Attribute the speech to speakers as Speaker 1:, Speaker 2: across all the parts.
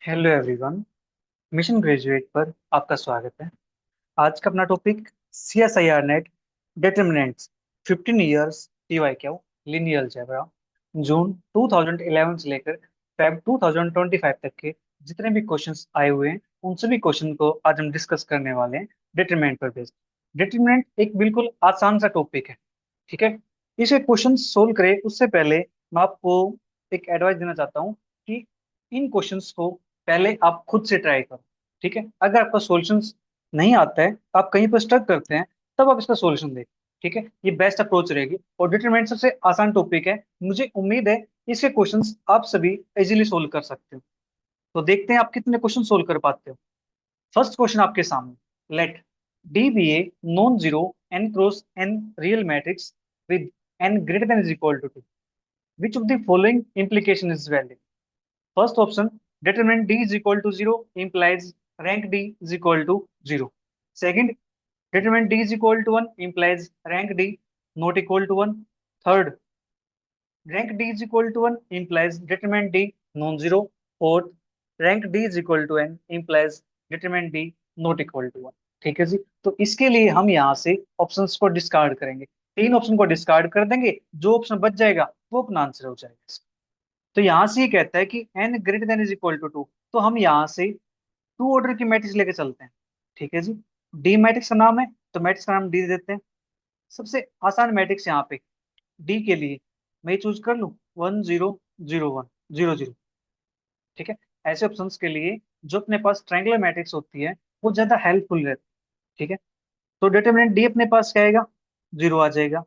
Speaker 1: Hello everyone. Mission graduate पर आपका स्वागत है। आज का अपना topic CSIR NET determinants 15 years TYQ linear algebra June 2011 से लेकर फेब 2025 तक के जितने भी क्वेश्चंस आए हुए हैं उन सभी क्वेश्चन को आज हम डिस्कस करने वाले हैं डिटरमिनेंट पर बेस्ड। डिटरमिनेंट एक बिल्कुल आसान सा टॉपिक है, ठीक है। इसे क्वेश्चन सोल्व करें उससे पहले मैं आपको एक एडवाइस देना चाहता हूँ कि इन क्वेश्चंस को पहले आप खुद से ट्राई करो, ठीक है। अगर आपका सॉल्यूशंस नहीं आता है, आप कहीं पर स्ट्रक करते हैं, तब आप इसका सॉल्यूशन देखें, ठीक है। ये बेस्ट अप्रोच रहेगी और डिटरमिनेंट सबसे आसान टॉपिक है। मुझे उम्मीद है इसके क्वेश्चंस आप सभी इजीली सोल्व कर सकते हो। तो देखते हैं आप कितने क्वेश्चन सोल्व कर पाते हो। फर्स्ट क्वेश्चन आपके सामने, let D be a non zero N cross N real matrix with N greater than is equal to two, which of the following implication is valid? First option, determinant D is equal to 0 implies rank D is equal to 0. Second, determinant D is equal to 1 implies rank D not equal to 1. Third, rank D is equal to 1 implies determinant D non-zero. Fourth, rank D is equal to n implies determinant D not equal to 1. ठीक है जी। तो इसके लिए हम यहाँ से options को डिस्कार्ड करेंगे, तीन ऑप्शन को डिस्कार्ड कर देंगे, जो ऑप्शन बच जाएगा वो अपना आंसर हो जाएगा। तो यहां से ये कहता है कि n greater than is equal to two, तो हम यहाँ से टू ऑर्डर की मैट्रिक्स लेके चलते हैं, ठीक है जी। डी मैट्रिक्स का नाम है, तो मैट्रिक्स का नाम डी देते हैं। सबसे आसान मैट्रिक्स यहाँ पे डी के लिए मैं चूज कर लूँ 1 0 0 1 0 0, ठीक है। ऐसे ऑप्शंस के लिए जो अपने पास ट्रायंगुलर मैट्रिक्स होती है वो ज्यादा हेल्पफुल रहती है, ठीक है। तो डिटरमिनेंट डी अपने पास क्या आएगा, 0 आ जाएगा।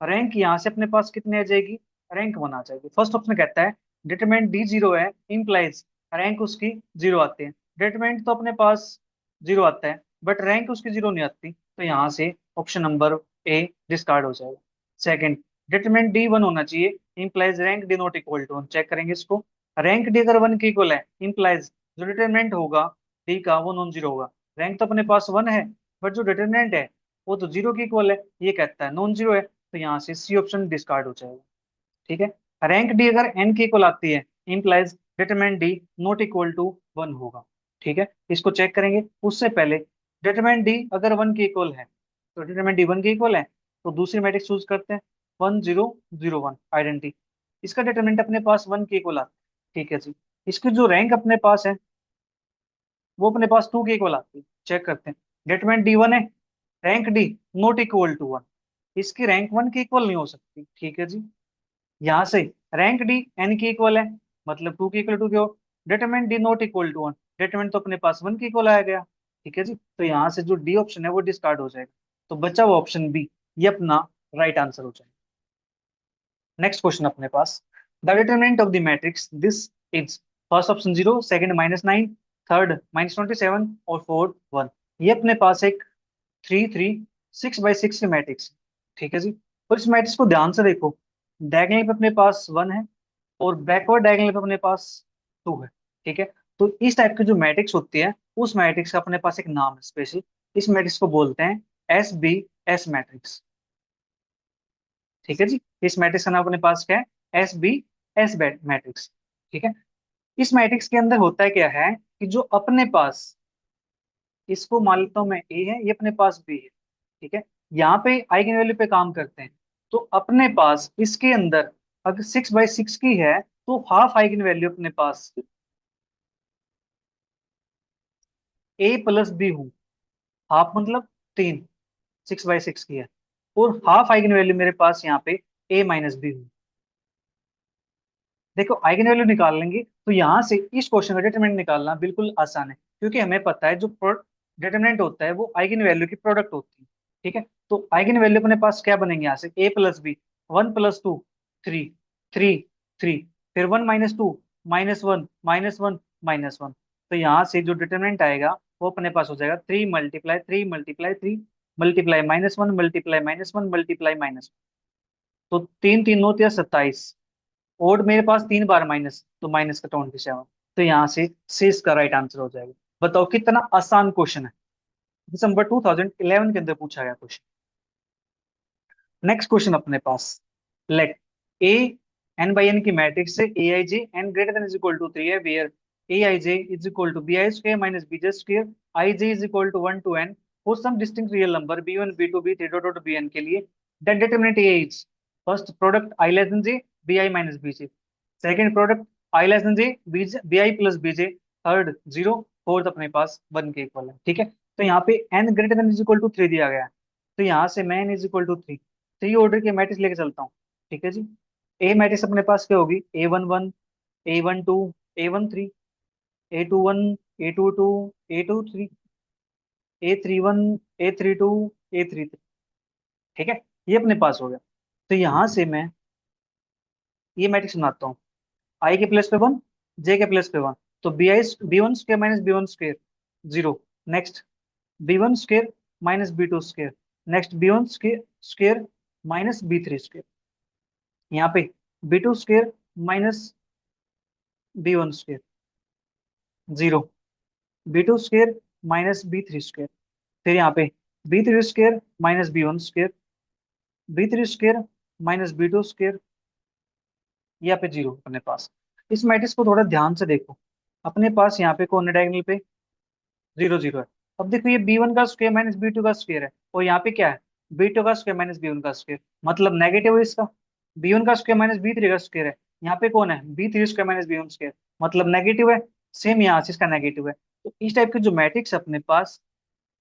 Speaker 1: रैंक यहाँ से अपने पास कितने आ जाएगी, रैंक 1 आ जाएगी। फर्स्ट ऑप्शन कहता है डिटरमिनेंट डी 0 है इंप्लाइज रैंक उसकी 0 आते हैं। डिटरमिनेंट तो अपने पास 0 आता है बट रैंक उसकी 0 नहीं आती, तो यहाँ से ऑप्शन नंबर ए डिस्कार्ड हो जाएगा। सेकंड, डिटरमिनेंट डी 1 होना चाहिए implies rank D not equal to 1। Check करेंगे इसको, रैंक डी अगर 1 के इक्वल है इंप्लाइज जो डिटरमिनेंट होगा डी का वो नॉन जीरो होगा। रैंक तो अपने पास 1 है बट जो डिटरमिनेंट है वो तो 0 के इक्वल है, ये कहता है नॉन जीरो है, तो यहाँ से सी ऑप्शन डिस्कार्ड हो जाएगा, ठीक है। रैंक डी अगर एन के इक्वल आती है implies determinant D not equal to 1 होगा, ठीक है। इसको चेक करेंगे उससे पहले डिटरमिनेंट डी अगर 1 के इक्वल है, तो डिटरमिनेंट डी 1 के इक्वल है तो दूसरी मैट्रिक्स चूज करते हैं 1 0 0 1 आइडेंटिटी। इसका डिटरमिनेंट अपने पास 1 के इक्वल आता है, ठीक है जी। इसकी जो रैंक अपने पास है वो अपने पास 2 के इक्वल आती है। चेक करते हैं, डिटरमिनेंट डी 1 है, rank D not equal to 1, इसकी रैंक 1 के इक्वल नहीं हो सकती, ठीक है जी। यहाँ से रैंक डी एन के इक्वल है, मतलब 2 के इक्वल टू क्यों, determinant D not equal to 1, determinant तो अपने पास 1 के इक्वल आया गया, ठीक है जी। तो यहाँ से जो डी ऑप्शन है वो डिस्कार्ड हो जाएगा, तो बचा हुआ ऑप्शन बी ये अपना राइट आंसर हो जाएगा। नेक्स्ट क्वेश्चन अपने पास, the determinant of the matrix this is first option 0, second -9, third -27 और फोर्थ 1। ये अपने पास एक 3 3 6 बाई 6 की मैट्रिक्स, ठीक है जी। और इस मैट्रिक्स को ध्यान से देखो, डायगोनल पे अपने पास 1 है और बैकवर्ड डायगोनल पे अपने पास 2 है, ठीक है। तो इस टाइप की जो मैट्रिक्स होती है उस मैट्रिक्स का अपने पास एक नाम है स्पेशल, इस मैट्रिक्स को बोलते हैं SBS मैट्रिक्स, ठीक है जी। इस मैट्रिक्स का नाम अपने पास क्या है, SBS मैट्रिक्स, ठीक है। इस मैट्रिक्स के अंदर होता है क्या है कि जो अपने पास, इसको मान लेता हूं मैं ए है, ये अपने पास बी है, ठीक है। यहाँ पे आइगन वैल्यू पे काम करते हैं, तो अपने पास इसके अंदर अगर 6 बाई 6 की है तो हाफ आइगन वैल्यू अपने पास ए प्लस बी हूँ, हाफ मतलब 3, 6 बाई 6 की है, और हाफ आइगन वैल्यू मेरे पास यहाँ पे ए माइनस बी हूँ। देखो आइगन वैल्यू निकाल लेंगे तो यहाँ से इस क्वेश्चन का डिटरमिनेंट निकालना बिल्कुल आसान है, क्योंकि हमें पता है जो डिटरमिनेंट होता है वो आइगन वैल्यू की प्रोडक्ट होती है, ठीक है। तो आइगन वैल्यू अपने पास क्या बनेंगे यहाँ से, ए प्लस बी, 1 + 2 3, 3 3, फिर 1 - 2 -1 -1 -1, तो यहाँ से जो डिटरमिनेंट आएगा वो अपने पास हो जाएगा 3 × 3 × 3 × -1 × -1 तो 3 3 9 × 27, और मेरे पास 3 बार माइनस, तो माइनस का 27, तो यहाँ से शेष का राइट आंसर हो जाएगा। बताओ कितना आसान क्वेश्चन है, दिसंबर 2011 के अंदर पूछा गया क्वेश्चन। नेक्स्ट क्वेश्चन अपने पास, let A n by n की मैट्रिक्स से A I J N greater than is equal to 3 है, where A I J is equal to B I square minus B J square, I J is equal to 1 to n for some distinct real number B one B two B three dot dot B N के लिए, that determinant A is first product I less than J B I minus B J, second product I less than J B I plus B J, third zero, fourth अपने पास 1 के equal है। ठीक है, तो यहाँ पे n greater than is equal to 3 दिया गया है, तो यहाँ से मैं n is equal to 3 three order के मैट्रिक्स लेके चलता हूँ। ठीक है जी, ए मैट्रिक्स अपने पास क्या होगी, A11, A12, A13, A21, A22, A23, A31, A32, A33। ठीक है, ये अपने पास हो गया। तो यहां से मैं ये मैट्रिक्स बनाता हूँ, आई के प्लेस पे 1, जे के प्लेस पे 1, तो B one square minus B one square zero, next B one square minus B two square, next B one square minus B three square, यहाँ पे B two square minus B one square zero, B two square minus B three square, फिर यहाँ पे B three square minus B one square, B three square minus B two square, यहाँ पे zero अपने पास। इस matrix को थोड़ा ध्यान से देखो, अपने पास यहाँ पे कौन है डायगोनल पे, जीरो जीरो है। अब देखो ये बी वन का स्क्वायर माइनस बी टू का स्क्वायर है, और यहाँ पे क्या है, बी टू का स्क्वायर माइनस बी वन का स्क्वायर, मतलब नेगेटिव है इसका। बी वन का स्क्वायर माइनस बी थ्री का स्क्वायर है, यहाँ पे कौन है, B three square minus B one square, मतलब नेगेटिव है। सेम यहाँ से इसका नेगेटिव है। तो इस टाइप के जो मैट्रिक्स अपने पास,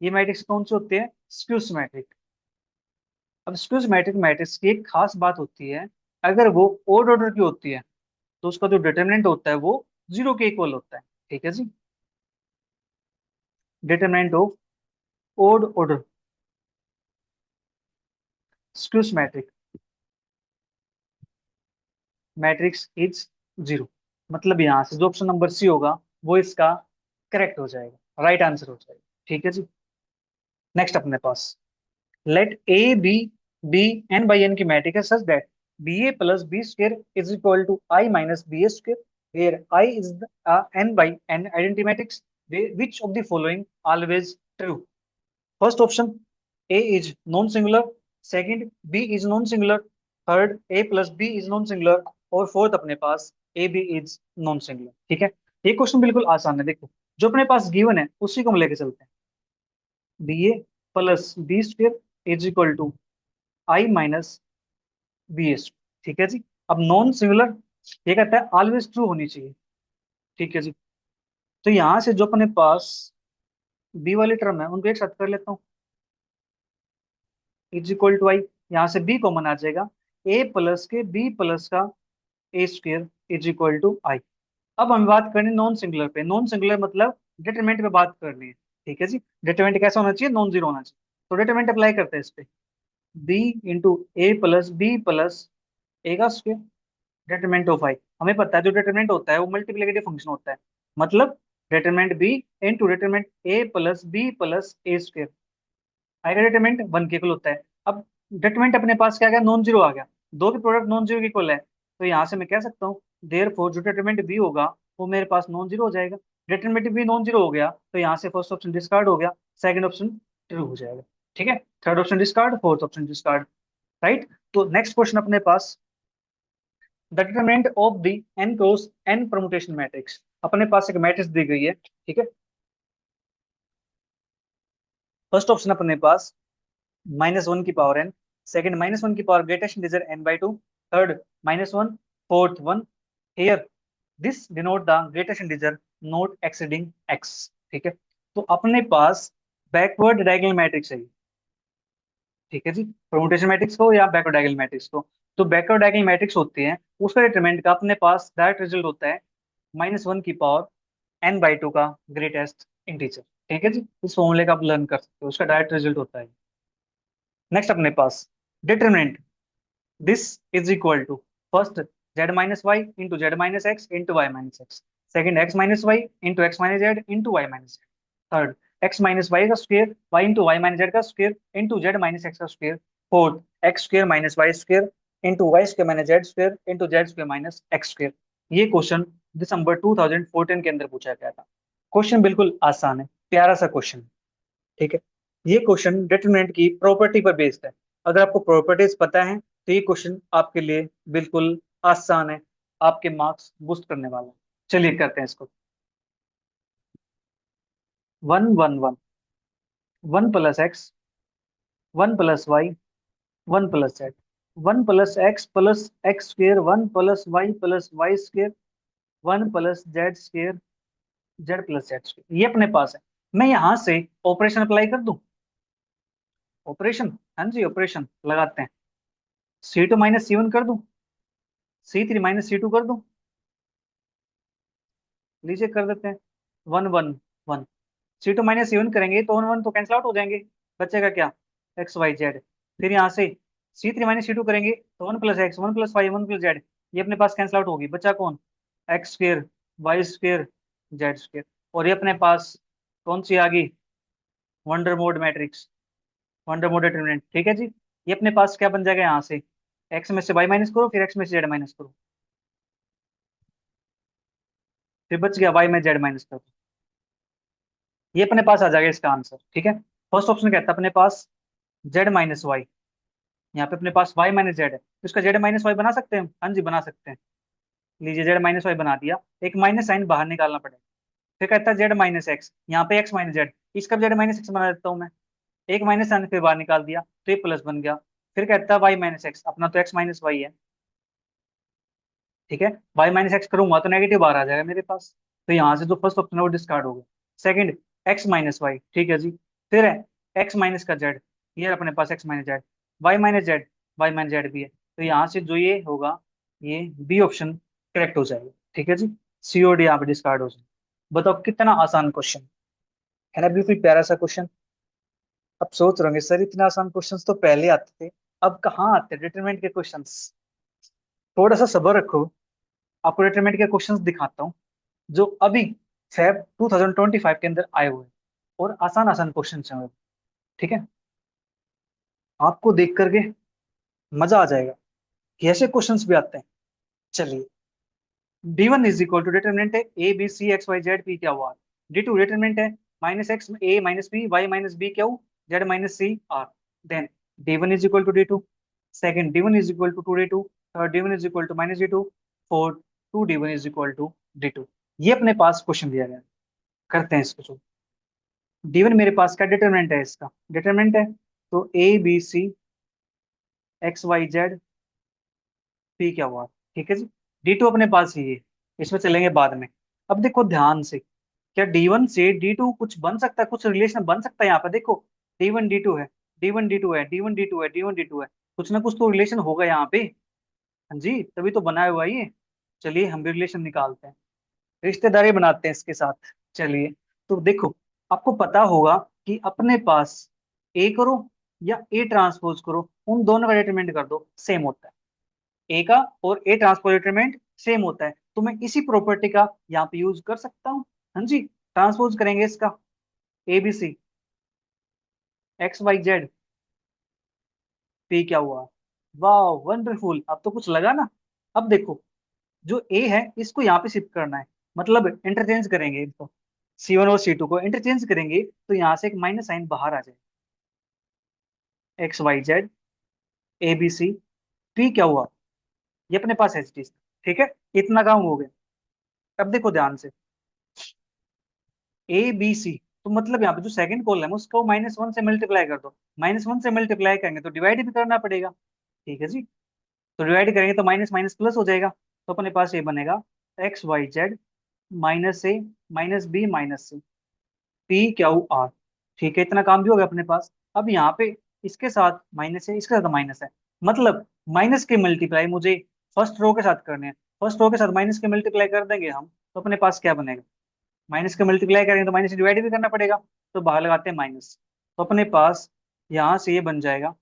Speaker 1: ये मैट्रिक्स कौन से होते हैं, स्क्यू सिमेट्रिक। अब स्क्यू सिमेट्रिक मैट्रिक्स की एक खास बात होती है, अगर वो ओड ऑर्डर की होती है तो उसका जो डिटरमिनेंट होता है वो जीरो के इक्वल होता है। ठीक है जी, determinant of odd order skew symmetric matrix is zero, मतलब यहां से जो ऑप्शन नंबर सी होगा वो इसका करेक्ट हो जाएगा, राइट आंसर हो जाएगा। ठीक है जी, नेक्स्ट अपने पास, let A B N by N की मैट्रिक्स है such that B A plus B square is equal to I minus B A square, where I is N by N identity matrix, which of the following always true? First option, A is non-singular. Second, B is non-singular. Third, A plus B is non-singular. और fourth अपने पास A B is non singular. ठीक है, ये question बिल्कुल आसान है। देखो, जो अपने पास गिवन है उसी को हम लेके चलते हैं, B A plus B square is equal to I minus B S. ठीक है जी, अब नॉन सिंगुलर ये कहता है ऑलवेज ट्रू होनी चाहिए। ठीक है जी, तो यहां से जो अपने पास बी वाली टर्म है उनको एक साथ कर लेता हूँ, इज इक्वल टू आई, यहाँ से बी कॉमन आ जाएगा, ए प्लस के बी प्लस का ए स्क्र इज इक्वल टू आई। अब हम बात करनी नॉन सिंगुलर पे, नॉन सिंगुलर मतलब डिटरमिनेंट पे बात करनी है। ठीक है जी, डिटरमिनेंट कैसा होना चाहिए, नॉन जीरो होना चाहिए। तो डिटरमिनेंट अप्लाई करते हैं इस पे, बी इंटू ए प्लस बी प्लस ए का स्क्र, डिटरमिनेंट ऑफ आई। हमें पता है जो डिटरमिनेंट होता है वो मल्टीप्लिकेटिव फंक्शन होता है, मतलब determinant B into determinant A plus B plus A square, आएगा डिटरमिनेंट 1 के इक्वल होता है। अब डिटरमिनेंट अपने पास क्या आ गया, नॉन जीरो आ गया, दो के प्रोडक्ट नॉन जीरो के इक्वल है, तो यहाँ से मैं कह सकता हूँ देयर फोर जो डिटरमिनेंट बी होगा वो मेरे पास नॉन जीरो हो जाएगा। डिटरमिनेंट बी नॉन जीरो हो गया तो यहाँ से फर्स्ट ऑप्शन डिस्कार्ड हो गया, सेकंड ऑप्शन ट्रू हो जाएगा। ठीक है, third option discard, fourth option discard. Right, तो नेक्स्ट क्वेश्चन अपने पास, the determinant of the N cross N permutation matrix. अपने पास एक मैट्रिक्स दी गई है। ठीक है, फर्स्ट ऑप्शन अपने पास -1 की पावर n, सेकंड -1 की power greatest integer n/2, third -1, fourth 1, here this denote the greatest integer not exceeding x। ठीक है, तो अपने पास बैकवर्ड डायगोनल मैट्रिक्स है। ठीक है जी, परमुटेशन मैट्रिक्स को या बैकवर्ड डायगोनल मैट्रिक्स को, तो बैकवर्ड डायगोनल मैट्रिक्स होते हैं उसका डिटरमिनेंट का अपने पास डायरेक्ट रिजल्ट होता है -1 की पावर n/2 का ग्रेटेस्ट इंटीजर। ठीक है जी, इस फॉर्मूले का आप लर्न कर सकते हो, उसका डायरेक्ट रिजल्ट होता है। नेक्स्ट अपने पास determinant this is equal to first z minus y into z minus x into y minus x, second x minus y into x minus z into y minus z, third x minus y का square y into y minus z का square into z minus x का square, fourth x square minus y square into y square minus z square into z square minus x square. ये question दिसंबर 2014 के अंदर पूछा गया था। Question बिल्कुल आसान है, प्यारा सा क्वेश्चन। ठीक है, ये क्वेश्चन डिटरमिनेंट की प्रॉपर्टी पर बेस्ड है। अगर आपको प्रॉपर्टीज पता है तो ये क्वेश्चन आपके लिए बिल्कुल आसान है, आपके मार्क्स बूस्ट करने वाला है। चलिए करते हैं इसको। One one one, one plus X, one plus Y, one plus Z, one plus X square, one plus Y square, one plus Z square, Z plus Z square, ये अपने पास है। मैं यहां से ऑपरेशन अप्लाई कर दूं। ऑपरेशन, हाँ जी ऑपरेशन लगाते हैं। C2 - C1 कर दूं, C3 - C2 कर दूं। लीजिए कर देते हैं। One one one, C2 - C1 करेंगे तो वन वन तो कैंसिल आउट हो जाएंगे। बचेगा क्या? X Y Z. फिर यहाँ से C3 - C2 करेंगे तो one plus X, one plus Y, one plus Z, ये अपने पास कैंसिल आउट होगी। बचा कौन? X square, Y square, Z square. और ये अपने पास कौन सी आ गई? Vandermonde matrix, Vandermonde determinant. ठीक है जी। ये अपने पास क्या बन जाएगा यहाँ से? एक्स में से वाई माइनस करो, फिर एक्स में से जेड माइनस करो, फिर बच गया वाई में जेड माइनस करो। ये अपने पास आ जाएगा इसका आंसर। ठीक है। फर्स्ट ऑप्शन कहता है अपने पास जेड माइनस वाई। यहाँ पे अपने पास वाई माइनस जेड है, तो इसका जेड माइनस वाई बना सकते हैं हम? हाँ जी बना सकते हैं। लीजिए जेड माइनस वाई बना दिया। एक माइनस साइन बाहर निकालना पड़ेगा। फिर कहता है जेड माइनस एक्स, यहाँ पे एक्स माइनस जेड, इसका भी जेड माइनस एक्स बना देता हूँ मैं। एक माइनस साइन फिर बाहर निकाल दिया तो ये प्लस बन गया। फिर कहता है वाई माइनस एक्स, अपना तो एक्स माइनस वाई है। ठीक है। वाई माइनस एक्स करूंगा तो नेगेटिव बाहर आ जाएगा मेरे पास। तो यहाँ से जो फर्स्ट ऑप्शन है वो डिस्कार्ड हो गया। Second, X minus Y. ठीक है जी। फिर है एक्स माइनस का जेड, ये अपने पास X minus Z, Y minus Z, Y minus Z भी है। तो यहाँ से जो ये होगा, ये बी ऑप्शन करेक्ट हो जाएगा। ठीक है जी। सीओडी यहाँ पे डिस्कार्ड हो जाएगा। बताओ कितना आसान क्वेश्चन है ना, बिल्कुल प्यारा सा क्वेश्चन। अब सोच रहे होंगे सर इतने आसान क्वेश्चंस तो पहले आते थे, अब कहाँ आते डिटरमिनेंट के क्वेश्चंस। थोड़ा सा सब्र रखो, आपको डिटरमिनेंट के क्वेश्चंस दिखाता हूँ जो अभी फेब 2025 के अंदर आए हुए हैं। और आसान आसान क्वेश्चन हैं वो। ठीक है। आपको देख करके मजा आ जाएगा कि ऐसे क्वेश्चंस भी आते हैं। चलिए, D1 is equal to determinant है A B C X Y Z P क्या हुआ। D2 डिटरमिनेंट है -X A - B Y - B Q Z - C R। Then D1 is equal to D2, second D1 is equal to 2D2, third D1 is equal to -D2, fourth 2D1 is equal to D2। ये अपने पास question दिया गया है। करते हैं इसको। D1 मेरे पास क्या डिटरमिनेंट है, इसका डिटरमिनेंट है तो A B C X Y Z P क्या हुआ। ठीक है जी। D2 अपने पास ही है, इसमें चलेंगे बाद में। अब देखो ध्यान से, क्या D1 से D2 कुछ बन सकता है, कुछ रिलेशन बन सकता है यहाँ पे? देखो D1 D2 है, D1 D2 है, D1 D2 है, D1 D2 है, कुछ ना कुछ तो रिलेशन होगा यहाँ पे। हाँ जी, तभी तो बनाया हुआ है ये। चलिए हम भी रिलेशन निकालते हैं, रिश्तेदारी बनाते हैं इसके साथ। चलिए, तो देखो, आपको पता होगा कि अपने पास ए करो या ए ट्रांसपोज करो, उन दोनों का डिटरमिनेंट कर दो सेम होता है। ए का और ए ट्रांसपोज डिटरमिनेंट सेम होता है, तो मैं इसी प्रॉपर्टी का यहाँ पे यूज कर सकता हूँ। हाँ जी, ट्रांसपोज करेंगे इसका, ABC X Y Z P क्या हुआ। वाह वंडरफुल, अब तो कुछ लगा ना। अब देखो, जो ए है इसको यहाँ पे शिफ्ट करना है, मतलब इंटरचेंज करेंगे इनको, C1 और C2 को इंटरचेंज करेंगे तो यहाँ से एक माइनस साइन बाहर आ जाए। XYZ ABC P क्या हुआ, ये अपने पास है चीज। ठीक है, इतना काम हो गया। अब देखो ध्यान से, ABC, तो मतलब यहाँ पे जो सेकंड कॉलम है उसको -1 से मल्टीप्लाई कर दो। -1 से मल्टीप्लाई करेंगे तो डिवाइड भी करना पड़ेगा। ठीक है जी। तो डिवाइड करेंगे तो माइनस माइनस प्लस हो जाएगा। तो अपने पास ये बनेगा XYZ -A - B - C P Q R। ठीक है, इतना काम भी हो गया अपने पास। अब यहाँ पे इसके साथ माइनस है, इसके साथ माइनस है, मतलब माइनस के मल्टीप्लाई मुझे फर्स्ट रो के साथ करने हैं। फर्स्ट रो के साथ माइनस के मल्टीप्लाई कर देंगे हम, तो अपने पास क्या बनेगा? माइनस के मल्टीप्लाई करेंगे तो माइनस से डिवाइड भी करना पड़ेगा, तो बाहर लगाते हैं माइनस। तो अपने पास यहाँ से ये बन जाएगा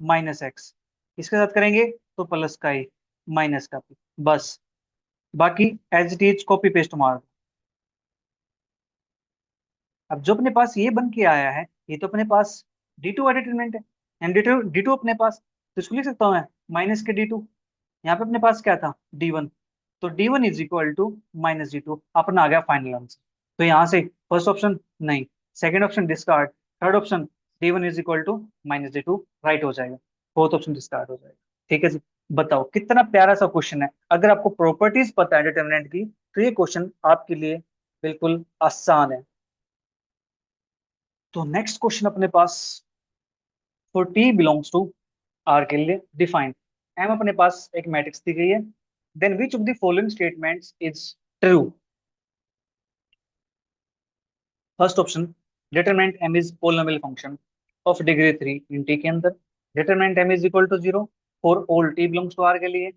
Speaker 1: -X, इसके साथ करेंगे तो प्लस का ही, माइनस का भी, बस। बाकी as it is copy paste मार दो। अब जो अपने पास ये बन के आया है, ये तो अपने पास D2 का डिटरमिनेंट है, एंड D2 अपने पास, तो इसको लिख सकता हूँ मैं माइनस के D2। यहाँ पे अपने पास क्या था? D1। तो D1 is equal to -D2, अपना आ गया फाइनल आंसर। तो यहाँ से फर्स्ट ऑप्शन नहीं, second option discard, third option D1 is equal to -D2 right हो जाएगा, फोर्थ ऑप्शन डिस्कार्ड हो जाएगा। ठीक है जी। बताओ कितना प्यारा सा क्वेश्चन है। अगर आपको प्रॉपर्टीज पता है डिटरमिनेंट की, तो ये क्वेश्चन आपके लिए बिल्कुल आसान है। तो नेक्स्ट क्वेश्चन अपने पास, for T belongs to R के लिए डिफाइन। एम अपने पास एक मैट्रिक्स दी गई है, then which of the following statements is true. First option, determinant M is polynomial function of degree 3 in T के अंदर। Determinant M is equal to 0 for all T belongs to R के लिए।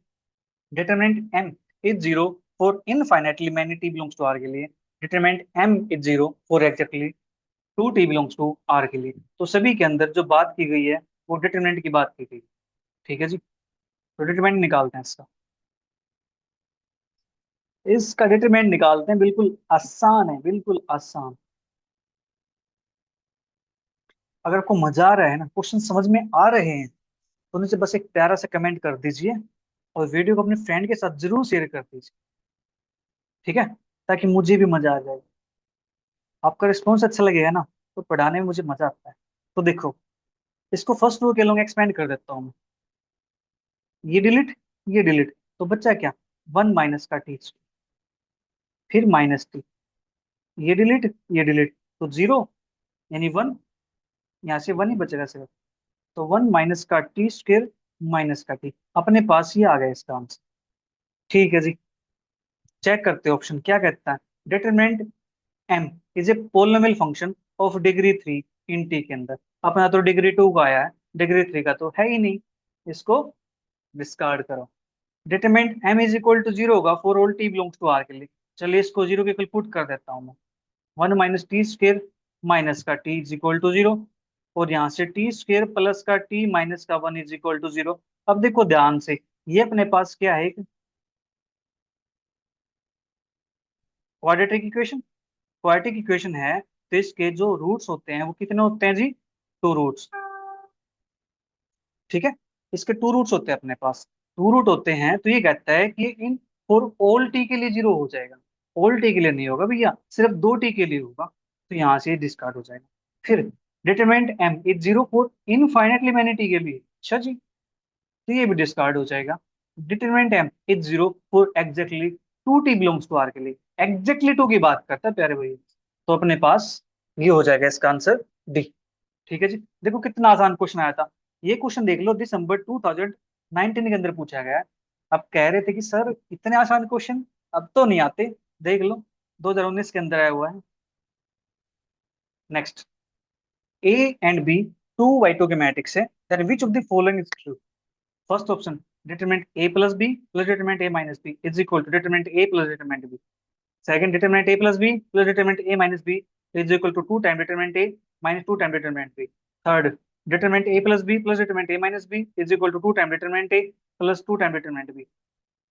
Speaker 1: Determinant M is 0 for infinitely many T belongs to R के लिए। Determinant M is 0 for exactly two T belongs to R के लिए। तो सभी के अंदर जो बात की गई है वो डिटरमिनेंट की बात की गई। ठीक है जी, तो डिटरमिनेंट निकालते हैं इसका। इसका डिटरमिनेंट निकालते हैं, बिल्कुल आसान है, बिल्कुल आसान। अगर आपको मजा आ रहा है ना, क्वेश्चन समझ में आ रहे हैं, तो नीचे बस एक प्यारा सा कमेंट कर दीजिए और वीडियो को अपने फ्रेंड के साथ जरूर शेयर कर दीजिए। ठीक है, ताकि मुझे भी मजा आ जाए। आपका रिस्पॉन्स अच्छा लगेगा ना, तो पढ़ाने में मुझे मजा आता है। तो देखो, इसको फर्स्ट रूल के लोग एक्सपेंड कर देता हूँ मैं। ये डिलीट, ये डिलीट, तो बच्चा क्या, वन माइनस का टी, फिर माइनस टी। ये डिलीट, ये डिलीट, तो जीरो, यानी वन। यहाँ से वन ही बचेगा सिर्फ। तो वन माइनस का टी स्क्वेयर माइनस का टी, अपने पास ही आ गया इसका आंसर। ठीक है जी, चेक करते हैं ऑप्शन क्या कहता है। Determinant M is a polynomial function of degree 3 in T के अंदर। अपना तो डिग्री 2 का आया है, डिग्री 3 का तो है ही नहीं, इसको डिस्कार्ड करो। Determinant M is equal to 0 होगा for all T belongs to R के लिए। चलिए इसको जीरो के इक्वल पुट कर देता हूँ मैं। One minus T square minus का टी इज इक्वल टू 0, और यहाँ से टी स्क्र प्लस का टी माइनस का वन इज इक्वल टू 0। अब देखो ध्यान से, ये अपने पास क्या है, क्वाड्रेटिक इक्वेशन। क्वाड्रेटिक इक्वेशन है, तो इसके जो रूट्स होते हैं वो कितने होते हैं जी, टू रूट्स। ठीक है, इसके टू रूट्स होते हैं अपने पास। टू रूट होते हैं, तो ये कहता है कि इन फॉर ऑल टी के लिए जीरो हो जाएगा। ऑल टी के लिए नहीं होगा भैया, सिर्फ दो टी के लिए होगा, तो यहाँ से डिस्कार्ड हो जाएगा। फिर determinant M is 0 for infinitely many T के लिए, अच्छा जी, तो ये भी डिस्कार्ड हो जाएगा। Determinant M is 0 for exactly two T belongs to R के लिए। एग्जैक्टली टू की बात करता है प्यारे भैया, तो अपने पास ये हो जाएगा इसका आंसर डी। ठीक है जी, देखो कितना आसान क्वेश्चन आया था। ये क्वेश्चन देख लो, दिसंबर 2019 के अंदर पूछा गया है। अब कह रहे थे कि सर इतने आसान क्वेश्चन अब तो नहीं आते, देख लो 2019 के अंदर आया हुआ है। Next, A and B two by two के मैट्रिक्स है, then which of the following is true. First option, determinant A plus B plus determinant A minus B is equal to determinant A plus determinant B. Second, determinant A plus B plus determinant A minus B is equal to two time determinant A minus two time determinant B. Third, determinant A plus B plus determinant A minus B is equal to two time determinant A plus two time determinant B.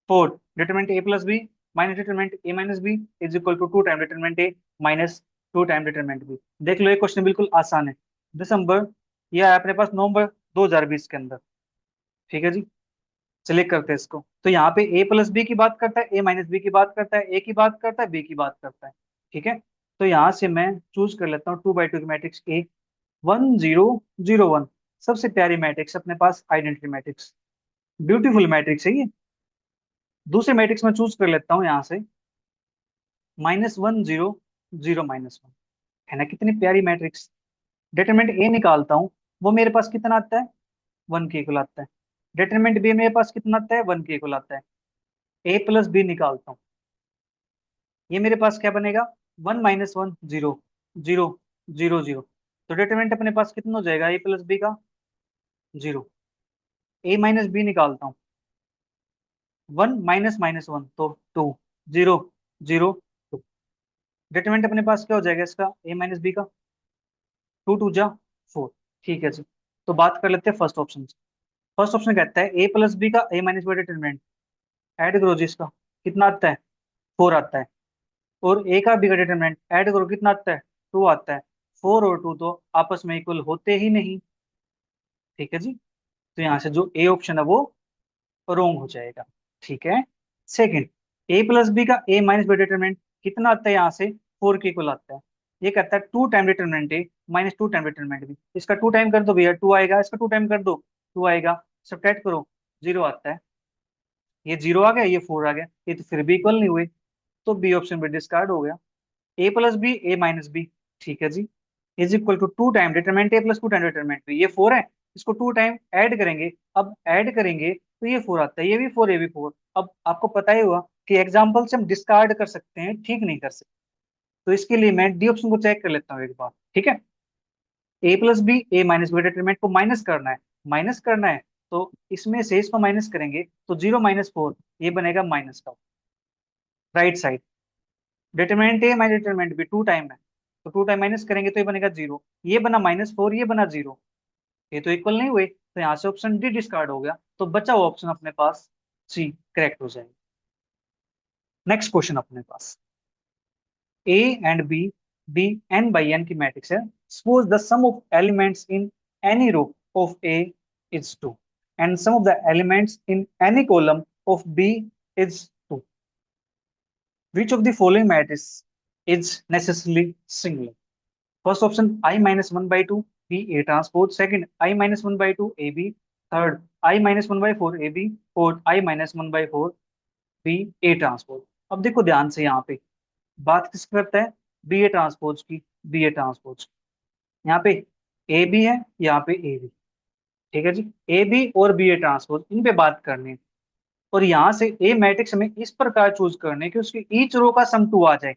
Speaker 1: Fourth, determinant A plus B minus determinant A minus B is equal to two time determinant A minus two time determinant B. देख लो ये question बिल्कुल आसान है। दिसंबर, यह है अपने पास नवंबर 2020 के अंदर। ठीक है जी, चलिए करते हैं इसको। तो यहाँ पे ए प्लस बी की बात करता है, ए माइनस बी की बात करता है, ए की बात करता है, बी की बात करता है। ठीक है, तो यहाँ से मैं चूज कर लेता हूँ टू बाई टू की मैट्रिक्स ए, 1 0 0 1। सबसे प्यारी मैट्रिक्स अपने पास, आइडेंटिटी मैट्रिक्स, ब्यूटीफुल मैट्रिक्स है ये। दूसरे मैट्रिक्स में चूज कर लेता हूँ यहाँ से -1 0 0 -1। है ना कितनी प्यारी मैट्रिक्स। डिटरमिनेंट ए निकालता हूँ, वो मेरे पास कितना आता है, वन के इक्वल आता है। डिटरमिनेंट बी मेरे पास कितना आता है, वन के इक्वल आता है। ए प्लस बी निकालता हूँ, ये मेरे पास क्या बनेगा, 1 -1 0 0 0 0। तो डिटरमिनेंट अपने पास कितना हो जाएगा ए प्लस बी का, जीरो। ए माइनस बी निकालता हूँ, वन माइनस माइनस वन, तो टू, 0 0 2। डिटरमिनेंट अपने पास क्या हो जाएगा इसका, ए माइनस बी का, टू टू जा फोर। ठीक है जी, तो बात कर लेते हैं फर्स्ट ऑप्शन से। फर्स्ट ऑप्शन कहता है ए प्लस बी का ए माइनस बी डिटरमिनेंट, ऐड करो जी इसका, कितना आता है, फोर आता है। और ए का बी का डिटरमिनेंट ऐड करो, कितना आता है, टू आता है। फोर और टू तो आपस में इक्वल होते ही नहीं। ठीक है जी, तो यहाँ से जो ए ऑप्शन है वो रोंग हो जाएगा। ठीक है, सेकंड, ए प्लस बी का ए माइनस बी डिटरमिनेंट कितना आता है, यहाँ से फोर के इक्वल आता है। ये कहता है two time determinant A minus two time determinant B. इसका टू टाइम कर दो भैया, टू आएगा, इसका टू टाइम कर दो, टू आएगा। सब्ट्रैक्ट करो, जीरो आता है। ये जीरो आ गया, ये फोर आ गया, ये तो फिर भी इक्वल नहीं हुए, तो बी ऑप्शन भी डिस्कार्ड हो गया। A plus B A minus B, ठीक है जी। Is equal to 2 time determinant A plus 2 time determinant B, ये 4 है, इसको 2 टाइम ऐड करेंगे। अब ऐड करेंगे तो ये 4 आता है, ये भी 4, ये भी 4। अब आपको पता ही हुआ कि एग्जाम्पल से हम डिस्कार्ड कर सकते हैं, ठीक नहीं कर सकते। तो इसके लिए मैं डी ऑप्शन को चेक कर लेता हूँ एक बार, ठीक है। A plus B, A minus B determinant को माइनस करना है, माइनस करना है। तो इसमें से इसको माइनस करेंगे तो 0 - 4, ये बनेगा माइनस का right side. Determinant A minus determinant B 2 time है, तो 2 टाइम माइनस करेंगे तो ये बनेगा 0, ये बना -4, ये बना 0, ये तो इक्वल नहीं हुए, तो यहाँ से ऑप्शन डी डिस्कार्ड हो गया, तो बचा हुआ ऑप्शन अपने पास सी करेक्ट हो जाएगा। नेक्स्ट क्वेश्चन अपने पास, A and B n by n की मैट्रिक्स है। Suppose the sum of elements in any row of A is 2 and sum of the elements in any column of B is 2, which of the following matrix is necessarily singular? First option I minus 1 by 2 B A transpose. Second I minus 1 by 2 A B. Third I minus 1 by 4 A B. Fourth I minus 1 by 4 B A transpose. अब देखो ध्यान से, यहाँ पे बात किस करता है, बी ए ट्रांसपोज की, बी ए ट्रांसपोज। यहाँ पे ए बी है, यहाँ पे ए बी, ठीक है जी। ए बी और बी ए ट्रांसपोज, इन पे बात करनी है। और यहाँ से ए मैट्रिक्स हमें इस प्रकार चूज करने कि उसकी ईच रो का सम टू आ जाए,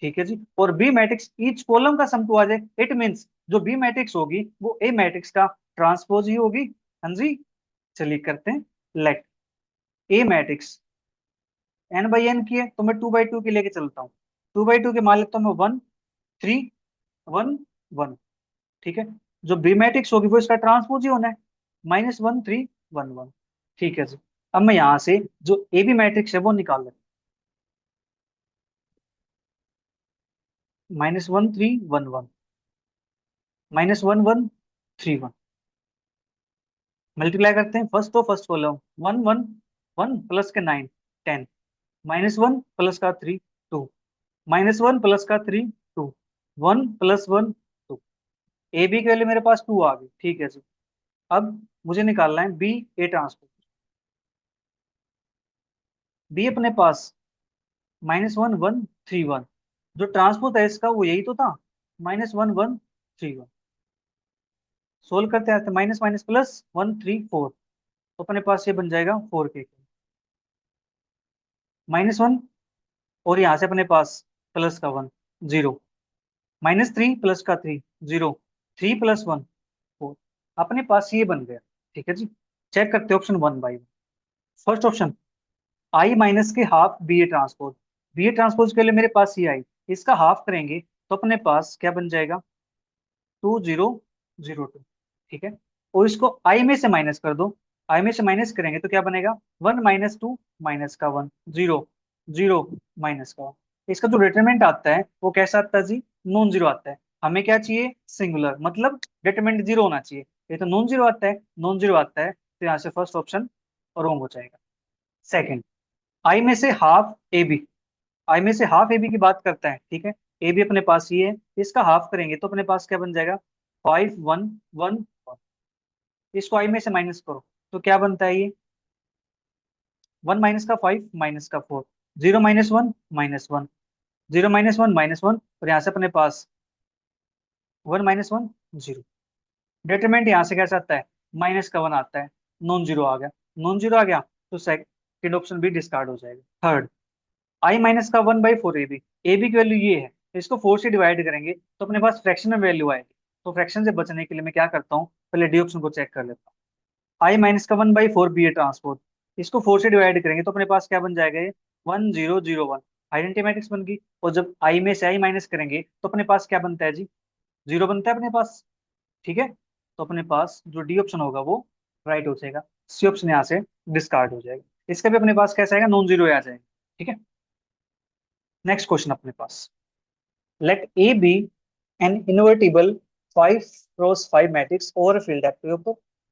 Speaker 1: ठीक है जी। और बी मैट्रिक्स ईच कॉलम का सम टू आ जाए, इट मींस जो बी मैट्रिक्स होगी वो ए मैट्रिक्स का ट्रांसपोज ही होगी। हाँ जी, चलिए करते हैं। Let A matrix N by N की है, तो मैं 2 by 2 की लेके चलता हूँ। 2 by 2 के मान लेता हूँ मैं 1 3 1 1, ठीक है। जो बी मैट्रिक्स होगी वो इसका ट्रांसपोज ही होना है, -1 3 1 1, ठीक है जी। अब मैं यहाँ से जो ए बी मैट्रिक्स है वो निकाल लेता हूँ, -1 3 1 1 -1 1 3 1, मल्टीप्लाई करते हैं। फर्स्ट तो फर्स्ट कॉलम 1 1 1 प्लस के 9 10, -1 प्लस का 3 2, -1 प्लस का 3 2, 1 प्लस 1 2। ए बी के वैल्यू मेरे पास 2 आ गई, ठीक है जी। अब मुझे निकालना है बी ए ट्रांसपोज। बी अपने पास -1 1 3 1, जो ट्रांसपोज है इसका वो यही तो था, -1 1 3 1। सोल्व करते हैं, माइनस माइनस प्लस 1 3 4, तो अपने पास ये बन जाएगा 4 के -1, और यहाँ से अपने पास प्लस का 1 0, -3 प्लस का 3 0, 3 प्लस 1 4, अपने पास ये बन गया, ठीक है जी। चेक करते हैं option 1 by 1। First option I minus K half B A transpose, B A transpose के लिए मेरे पास ये आई, इसका हाफ करेंगे तो अपने पास क्या बन जाएगा 2002, ठीक है। और इसको आई में से माइनस कर दो, आई में से माइनस करेंगे तो क्या बनेगा 1 - 2 माइनस का 1 0 0 माइनस का 1। इसका जो डिटरमिनेंट आता है वो कैसा आता है जी, नॉन जीरो आता है। हमें क्या चाहिए, सिंगुलर, मतलब डिटरमिनेंट 0 होना चाहिए। ये तो नॉन जीरो आता है, नॉन जीरो आता है, तो यहाँ से फर्स्ट ऑप्शन रॉन्ग हो जाएगा। सेकंड, आई में से हाफ ए बी, आई में से हाफ ए बी की बात करता है, ठीक है। ए बी अपने पास ये है, इसका हाफ करेंगे तो अपने पास क्या बन जाएगा 5 1 1 1। इसको आई में से माइनस करो तो क्या बनता है ये 1 माइनस का 5 माइनस का 4, 0 -1 -1, 0 -1 -1, और यहाँ से अपने पास 1 -1 0। डिटरमिनेंट यहाँ से कैसा आता है, माइनस का 1 आता है, नॉन जीरो आ गया, नॉन जीरो आ गया तो सेकंड ऑप्शन भी डिस्कार्ड हो जाएगा। थर्ड, आई माइनस का 1/4 ए बी की वैल्यू ये है, इसको 4 से डिवाइड करेंगे तो अपने पास फ्रैक्शन में वैल्यू आएगी। तो फ्रैक्शन से बचने के लिए मैं क्या करता हूँ, पहले डी ऑप्शन को चेक कर लेता हूँ। आई माइनस का 1/4 बी ए ट्रांसपोज, इसको 4 से डिवाइड करेंगे तो अपने पास क्या बन जाएगा ये 1 0 0 1, आइडेंटिटी मैट्रिक्स बन गई। और जब आई में से आई माइनस करेंगे तो अपने पास क्या बनता है जी, 0 बनता है अपने पास, ठीक है। तो अपने पास जो डी ऑप्शन होगा वो राइट हो जाएगा, सी ऑप्शन यहाँ से डिस्कार्ड हो जाएगा। इसका भी अपने पास कैसा आएगा, नॉन जीरो आ जाएगा, ठीक है। नेक्स्ट क्वेश्चन अपने पास, let A be an invertible 5 cross 5 matrix over a field F.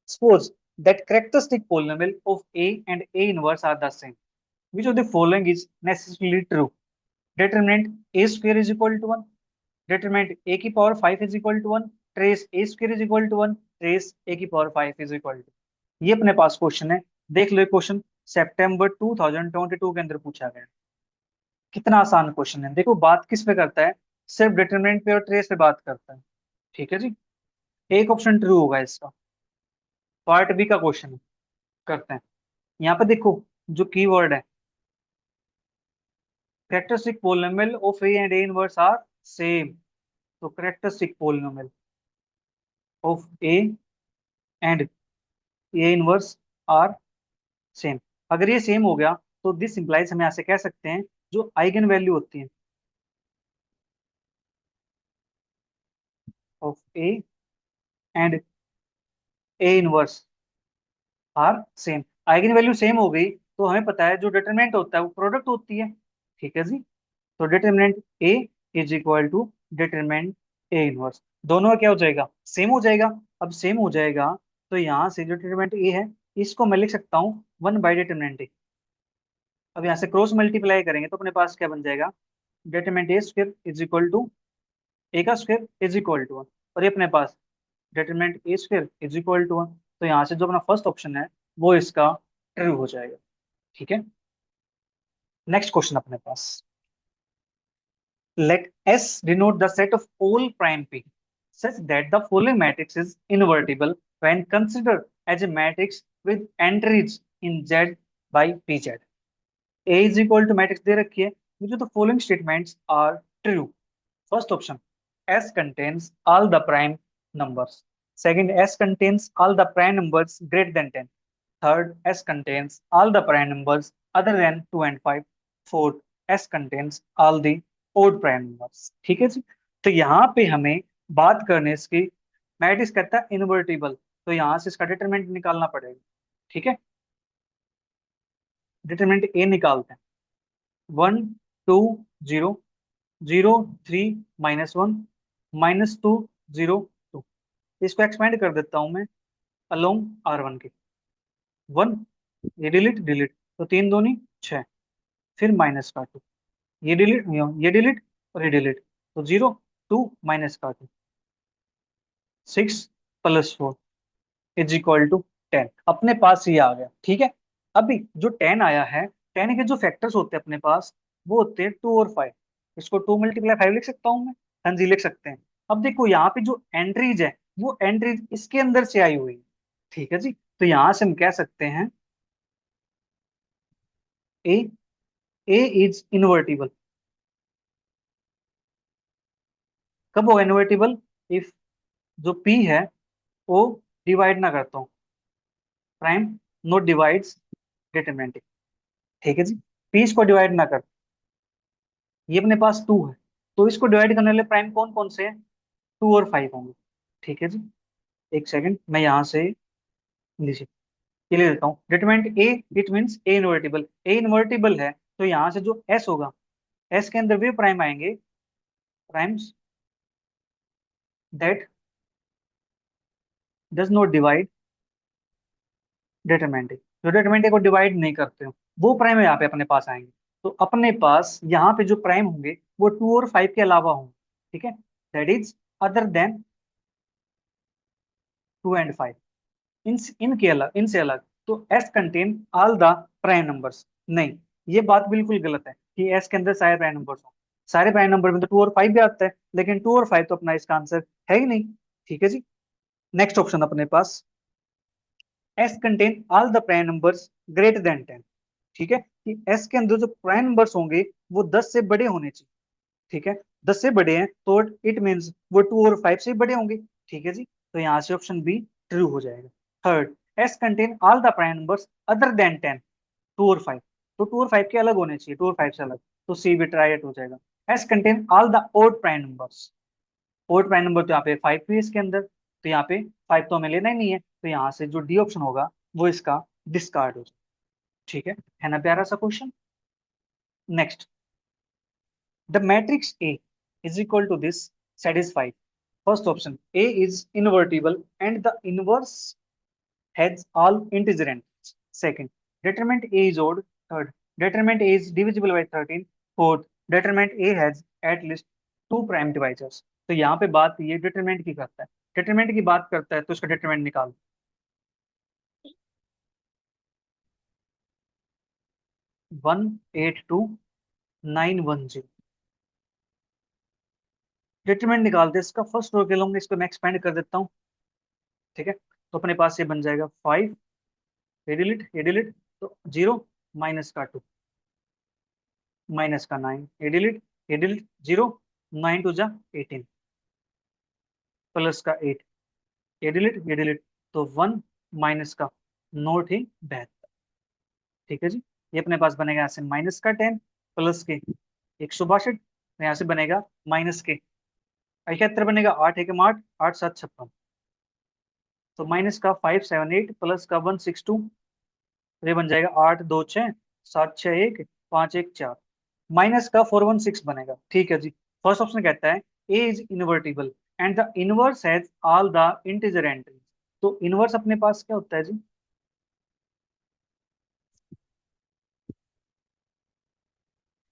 Speaker 1: Suppose that characteristic polynomial of A and A inverse are the same. Which of the following is necessarily true? Determinant A square is equal to 1. Determinant A की power 5 is equal to 1. Trace A square is equal to 1. Trace A की power 5 is equal to 1. ये अपने पास question है, देख लो। Question सितंबर 2022 के अंदर पूछा गया। कितना आसान क्वेश्चन है, देखो बात किस पे करता है, सिर्फ डिटरमिनेंट पे और ट्रेस पे बात करता है, ठीक है जी, एक ऑप्शन ट्रू होगा इसका। पार्ट बी का क्वेश्चन है, करते हैं। यहाँ पे देखो जो कीवर्ड है, characteristic polynomial of A and A inverse are same. तो characteristic polynomial of A and A inverse are same. अगर ये सेम हो गया तो दिस इंप्लाइज, हम यहाँ से कह सकते हैं जो आइगन वैल्यू होती है of A and A inverse are same. Eigen value same हो गई तो हमें पता है जो डिटरमिनेंट होता है वो प्रोडक्ट होती है। ठीक है जी, तो determinant A is equal to determinant A inverse, दोनों का क्या हो जाएगा, सेम हो जाएगा। अब सेम हो जाएगा तो यहाँ से जो डिटरमिनेंट ए है इसको मैं लिख सकता हूँ 1/डिटरमिनेंट ए। अब यहाँ से क्रॉस मल्टीप्लाई करेंगे तो अपने पास क्या बन जाएगा, determinant A square is equal to A का स्क्वायर इज इक्वल टू 1। और ये अपने पास determinant A square is equal to 1, तो यहाँ से जो अपना फर्स्ट ऑप्शन है वो इसका ट्रू हो जाएगा। ठीक है, नेक्स्ट क्वेश्चन अपने पास, let S denote the set of all prime P such that the following matrix is invertible when considered as a matrix with entries in Z by PZ. A is equal to matrix दे रखी है, which of the following statements are true? First option, S contains all the prime numbers. Second, S contains all the prime numbers greater than 10. Third, S contains all the prime numbers other than 2 and 5. Fourth, S contains all the odd prime numbers. ठीक है जी, तो यहाँ पे हमें बात करने इसकी, मैट्रिक्स कहता है इनवर्टिबल, तो यहाँ से इसका डिटरमिनेंट निकालना पड़ेगा। ठीक है, डिटरमिनेंट ए निकालते हैं। 1 2 0 0 3 -1 -2 0 2। इसको एक्सपेंड कर देता हूं मैं अलोंग R1 के। 1, ये डिलीट डिलीट, तो 3 दूनी 6, फिर माइनस का 2, ये डिलीट, ये डिलीट और ये डिलीट, तो 0 2 माइनस का 2, 6 + 4 इज इक्वल टू 10। अपने पास ये आ गया। ठीक है, अभी जो 10 आया है, 10 के जो फैक्टर्स होते हैं अपने पास वो होते हैं 2 और 5। इसको 2 × 5 लिख सकता हूँ मैं, हाँ जी लिख सकते हैं। अब देखो यहाँ पे जो एंट्रीज है वो एंट्रीज इसके अंदर से आई हुई है। ठीक है जी, तो यहाँ से हम कह सकते हैं ए ए इज इनवर्टिबल। कब होगा इनवर्टिबल, इफ जो पी है वो डिवाइड ना करता हूँ, प्राइम नोट डिवाइड्स डिटरमिनेंट। ठीक है जी, पी इसको डिवाइड ना कर, ये अपने पास 2 है, तो इसको डिवाइड करने वाले प्राइम कौन कौन से हैं, 2 और 5 होंगे। ठीक है जी, एक सेकंड मैं यहाँ से लीजिए ये ले लेता हूँ determinant A, it means A invertible. A invertible है तो यहाँ से जो एस होगा, एस के अंदर वे प्राइम आएंगे, primes that does not divide determinant. जो डिटरमिनेंट को डिवाइड नहीं करते हो वो प्राइम यहाँ पे अपने पास आएंगे। तो अपने पास यहाँ पे जो प्राइम होंगे वो 2 और 5 के अलावा होंगे। ठीक है, that is other than 2 and 5, इन इनके अलग, इनसे अलग। तो S contain all the prime numbers, नहीं, ये बात बिल्कुल गलत है कि एस के अंदर सारे प्राइम नंबर्स हो। सारे प्राइम नंबर में तो 2 और 5 भी आता है, लेकिन 2 और 5 तो अपना इसका आंसर है ही नहीं। ठीक है जी, नेक्स्ट ऑप्शन अपने पास, S contain all the prime numbers greater than 10। ठीक है, कि एस के अंदर जो प्राइम नंबर्स होंगे वो 10 से बड़े होने चाहिए। ठीक है, 10 से बड़े हैं तो इट मीन्स वो 2 और 5 से बड़े होंगे। ठीक है जी, तो यहाँ से ऑप्शन बी ट्रू हो जाएगा। Third, S contain all the prime numbers other than 10, 2 और 5, तो 2 और 5 के अलग होने चाहिए, 2 और 5 से अलग, तो सी भी ट्राइट हो जाएगा। S contain all the odd prime numbers, odd prime number तो यहाँ पे 5 भी है इसके अंदर, तो यहाँ पे 5 तो हमें लेना ही नहीं है, तो यहाँ से जो डी ऑप्शन होगा वो इसका डिस्कार्ड हो जाएगा। ठीक है ना प्यारा सा question. Next, the matrix A is equal to this satisfies. First option, A is invertible and the inverse has all integer entries. Second, determinant A is odd. Third, determinant A is divisible by 13. Fourth, determinant A has at least 2 prime divisors. तो यहाँ पे बात ये determinant की करता है, determinant की बात करता है तो इसका डिटरमिनेंट निकाल। 1 8 2 9 1 0, डिटरमिनेंट निकालते हैं इसका, फर्स्ट रो के लूंगा, इसको मैं एक्सपेंड कर देता हूँ। ठीक है, तो अपने पास ये बन जाएगा 5, ये डिलीट ये डिलीट, तो 0 माइनस का 2 माइनस का 9, ये डिलीट 0, 9 टू जा 18 प्लस का 8, ये डिलीट, तो 1 माइनस का नोट ही 72। ठीक है जी, ये अपने पास बनेगा यहाँ से माइनस का 10 प्लस के 162, यहाँ से बनेगा माइनस के 71 बनेगा, 8 एकम 8, 8 7 56, तो माइनस का 578 प्लस का 162, ये बन जाएगा 8 2 6 7 6 1 5 1 4, माइनस का 416 बनेगा। ठीक है जी, फर्स्ट ऑप्शन कहता है A is invertible and the inverse has all the integer entries. तो इनवर्स अपने पास क्या होता है जी?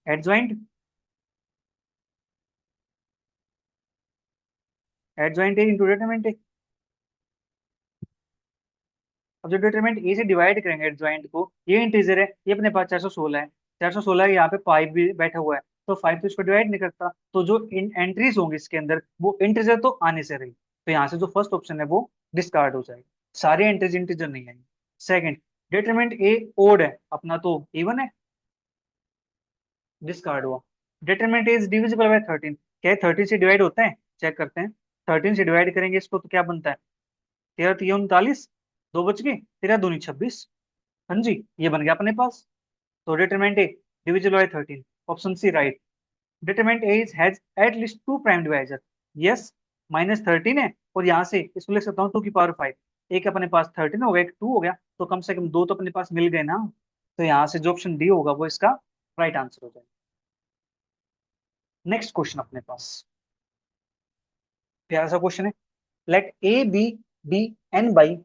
Speaker 1: Adjoint, adjoint A into determinant A. अब जो डिटरमिनेंट ए से डिवाइड करेंगे एडजॉइंट को, ये इंटीजर है, ये अपने पास 416 है, 416 यहाँ पे 5 भी बैठा हुआ है, तो 5 तो इसको डिवाइड नहीं करता, तो जो इन एंट्रीज होंगी इसके अंदर वो इंटीजर तो आने से रही, तो यहाँ से जो फर्स्ट ऑप्शन है वो डिस्कार्ड हो जाएगी, सारी एंट्रीज इंटीजर नहीं आएंगी। सेकंड, डिटरमिनेंट ए ओड है अपना, तो इवन है, डिस्कार्ड हुआ। Determinant A is divisible by 13, क्या 13 से डिवाइड होता है? चेक करते हैं, 13 से डिवाइड करेंगे इसको तो क्या बनता है? 13 3 39, दो बच गए, 13 दूनी 26, हाँ जी, ये बन गया अपने पास। तो determinant A divisible by 13, option C right. Determinant A has at least two prime divisor, yes, minus 13 है, और यहाँ से इसको लिख सकता हूँ 2 की पावर 5, एक अपने पास 13 हो गया, एक 2 हो गया, तो कम से कम दो तो अपने पास मिल गए ना, तो यहाँ से जो ऑप्शन डी होगा वो इसका राइट आंसर हो जाएगा। नेक्स्ट क्वेश्चन अपने पास प्यारा सा क्वेश्चन है, let A B N by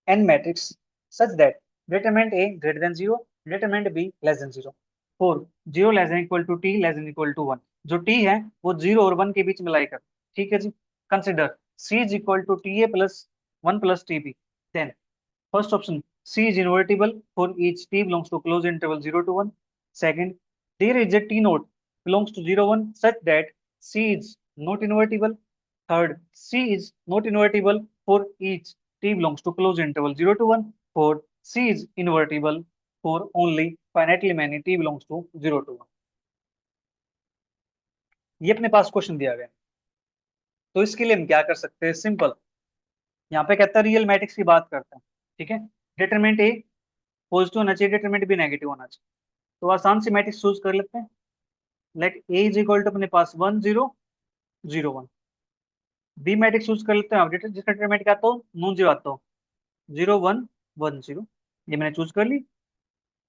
Speaker 1: n matrix such that determinant A greater than 0, determinant B less than 0 for 0 less than equal to t less than equal to 1। जो t है वो 0 और 1 के बीच में लाई कर। ठीक है जी, consider c is equal to ta plus 1 plus tb, then first option, c is invertible for each t belongs to closed interval 0 to 1। second, there is a t node belongs to 0 1 such that c is not invertible। third, c is not invertible for each t belongs to closed interval 0 to 1। fourth, c is invertible for only finitely many t belongs to 0 to 1। ये अपने पास question दिया गया है, तो इसके लिए हम क्या कर सकते हैं? सिंपल, यहाँ पे कहता है रियल मैट्रिक्स की बात करते हैं। ठीक है, डिटरमिनेंट ए पॉजिटिव होना चाहिए, डिटरमिनेंट भी नेगेटिव होना चाहिए, तो आसान सी मैट्रिक्स चूज कर लेते हैं। Let A is equal to अपने पास 1 0 0 1। बी मैट्रिक्स चूज कर लेते हैं, अब जिसका डिटरमिनेंट क्या आता हो, नॉन जीरो आता हो, 0 1 1 0, ये मैंने चूज कर ली।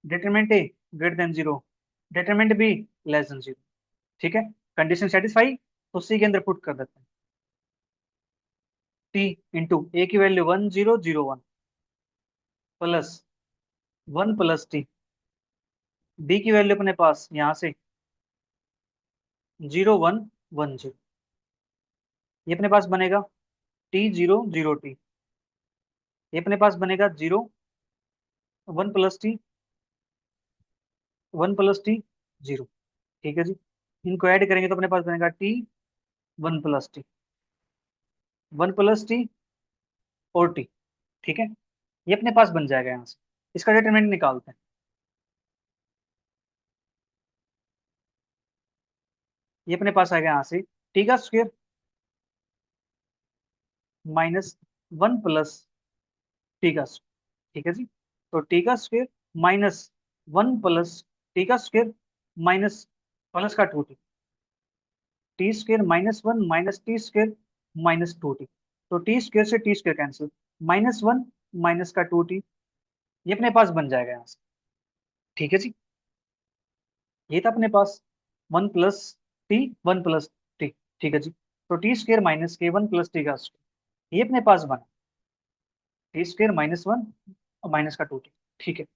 Speaker 1: Determinant A greater than 0, determinant B less than 0। ठीक है, कंडीशन सेटिस्फाई, तो सी के अंदर पुट कर देते हैं, टी इंटू ए की वैल्यू 1 0 0 1 प्लस 1 प्लस टी, बी की वैल्यू अपने पास यहाँ से 0 1 1 0, ये अपने पास बनेगा टी 0 0 टी, ये अपने पास बनेगा 0 1 प्लस टी 1 प्लस टी 0। ठीक है जी, इनको ऐड करेंगे तो अपने पास बनेगा T 1 plus T 1 plus T और टी। ठीक है, ये अपने पास बन जाएगा यहाँ से, इसका डिटरमिनेंट निकालते हैं। ये अपने पास आएगा यहाँ से टी का स्क्वायर माइनस 1 प्लस टी का स्क्वायर। ठीक है जी, तो टी का स्क्वायर माइनस 1 प्लस टी का स्क्वायर माइनस प्लस का 2 T square minus 1 minus T square minus 2 T, तो टी स्क्वायर से T square cancel, minus 1 minus का 2 टी, ये अपने पास बन जाएगा यहाँ से। ठीक है जी, ये था अपने पास 1 प्लस टी 1 प्लस टी। ठीक है जी, तो टी स्क्वायर माइनस के 1 प्लस टी का स्क्वायर, ये अपने पास बना टी स्क्वायर माइनस 1 और माइनस का 2 टी। ठीक है,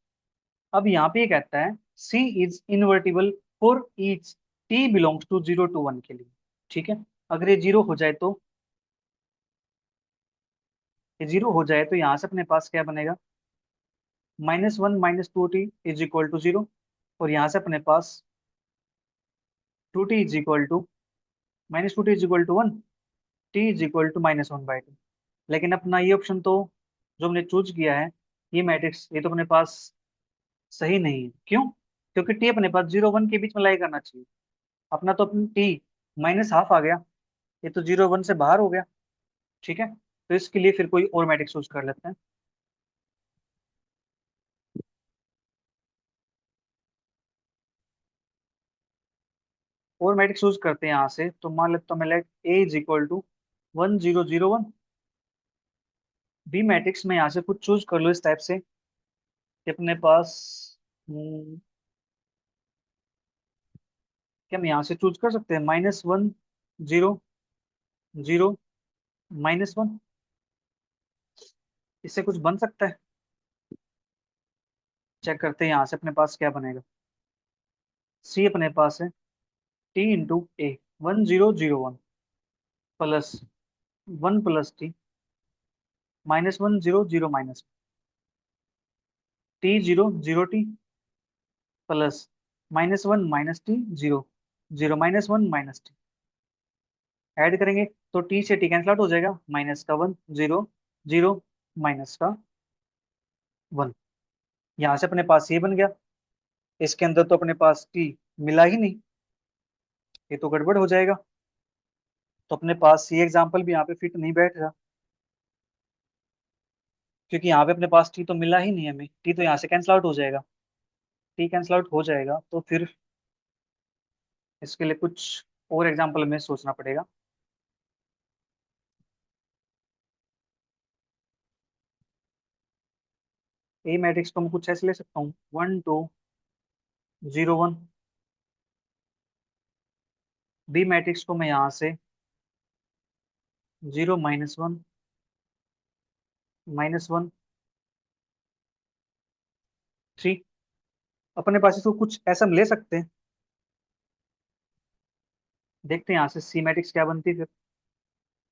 Speaker 1: अब यहाँ पे ये कहता है C is invertible for each T belongs to 0 to 1 के लिए। ठीक है, अगर ये जीरो हो जाए तो, ये जीरो हो जाए तो यहाँ से अपने पास क्या बनेगा, minus 1 minus 2 T is equal to 0, और यहाँ से अपने पास 2 T is equal to -2t is equal to 1, T is equal to -1/2। लेकिन अपना ये ऑप्शन तो जो हमने चूज किया है, ये मैट्रिक्स, ये तो अपने पास सही नहीं है। क्यों? क्योंकि टी अपने पास 0 1 के बीच में लाई करना चाहिए। अपना तो अपनी टी -1/2 आ गया, ये तो 0 1 से बाहर हो गया। ठीक है, तो इसके लिए फिर कोई और मैट्रिक्स चूज कर लेते हैं। और मैट्रिक्स चूज करते हैं यहाँ से, तो मान लेता हूँ मैं, let A is equal to 1 0 0 1। B matrix में यहाँ से कुछ चूज कर लो इस टाइप से कि अपने पास, क्या हम यहाँ से चूज कर सकते हैं -1 0 0 -1? इससे कुछ बन सकता है? चेक करते हैं यहाँ से अपने पास क्या बनेगा। सी अपने पास है t × a 1 0 0 1 plus 1 + t -1 0 0 t 0 0 t plus -1 - t 0 0 -1 - t। Add करेंगे तो t से t कैंसिल आउट हो जाएगा, माइनस का 1 0 0 माइनस का 1। यहाँ से अपने पास ये बन गया। इसके अंदर तो अपने पास t मिला ही नहीं, ये तो गड़बड़ हो जाएगा। तो अपने पास ये एग्जाम्पल भी यहाँ पे फिट नहीं बैठ रहा, क्योंकि यहाँ पे अपने पास टी तो मिला ही नहीं हमें। टी तो यहाँ से कैंसिल आउट हो जाएगा, टी कैंसिल आउट हो जाएगा, तो फिर इसके लिए कुछ और एग्जाम्पल में सोचना पड़ेगा। ए मैट्रिक्स को मैं कुछ ऐसे ले सकता हूँ, 1 2 0 1। बी मैट्रिक्स को मैं यहाँ से 0 - 1 - 1 3। अपने पास इसको कुछ ऐसा हम ले सकते हैं। देखते हैं यहाँ से सी मैट्रिक्स क्या बनती है फिर।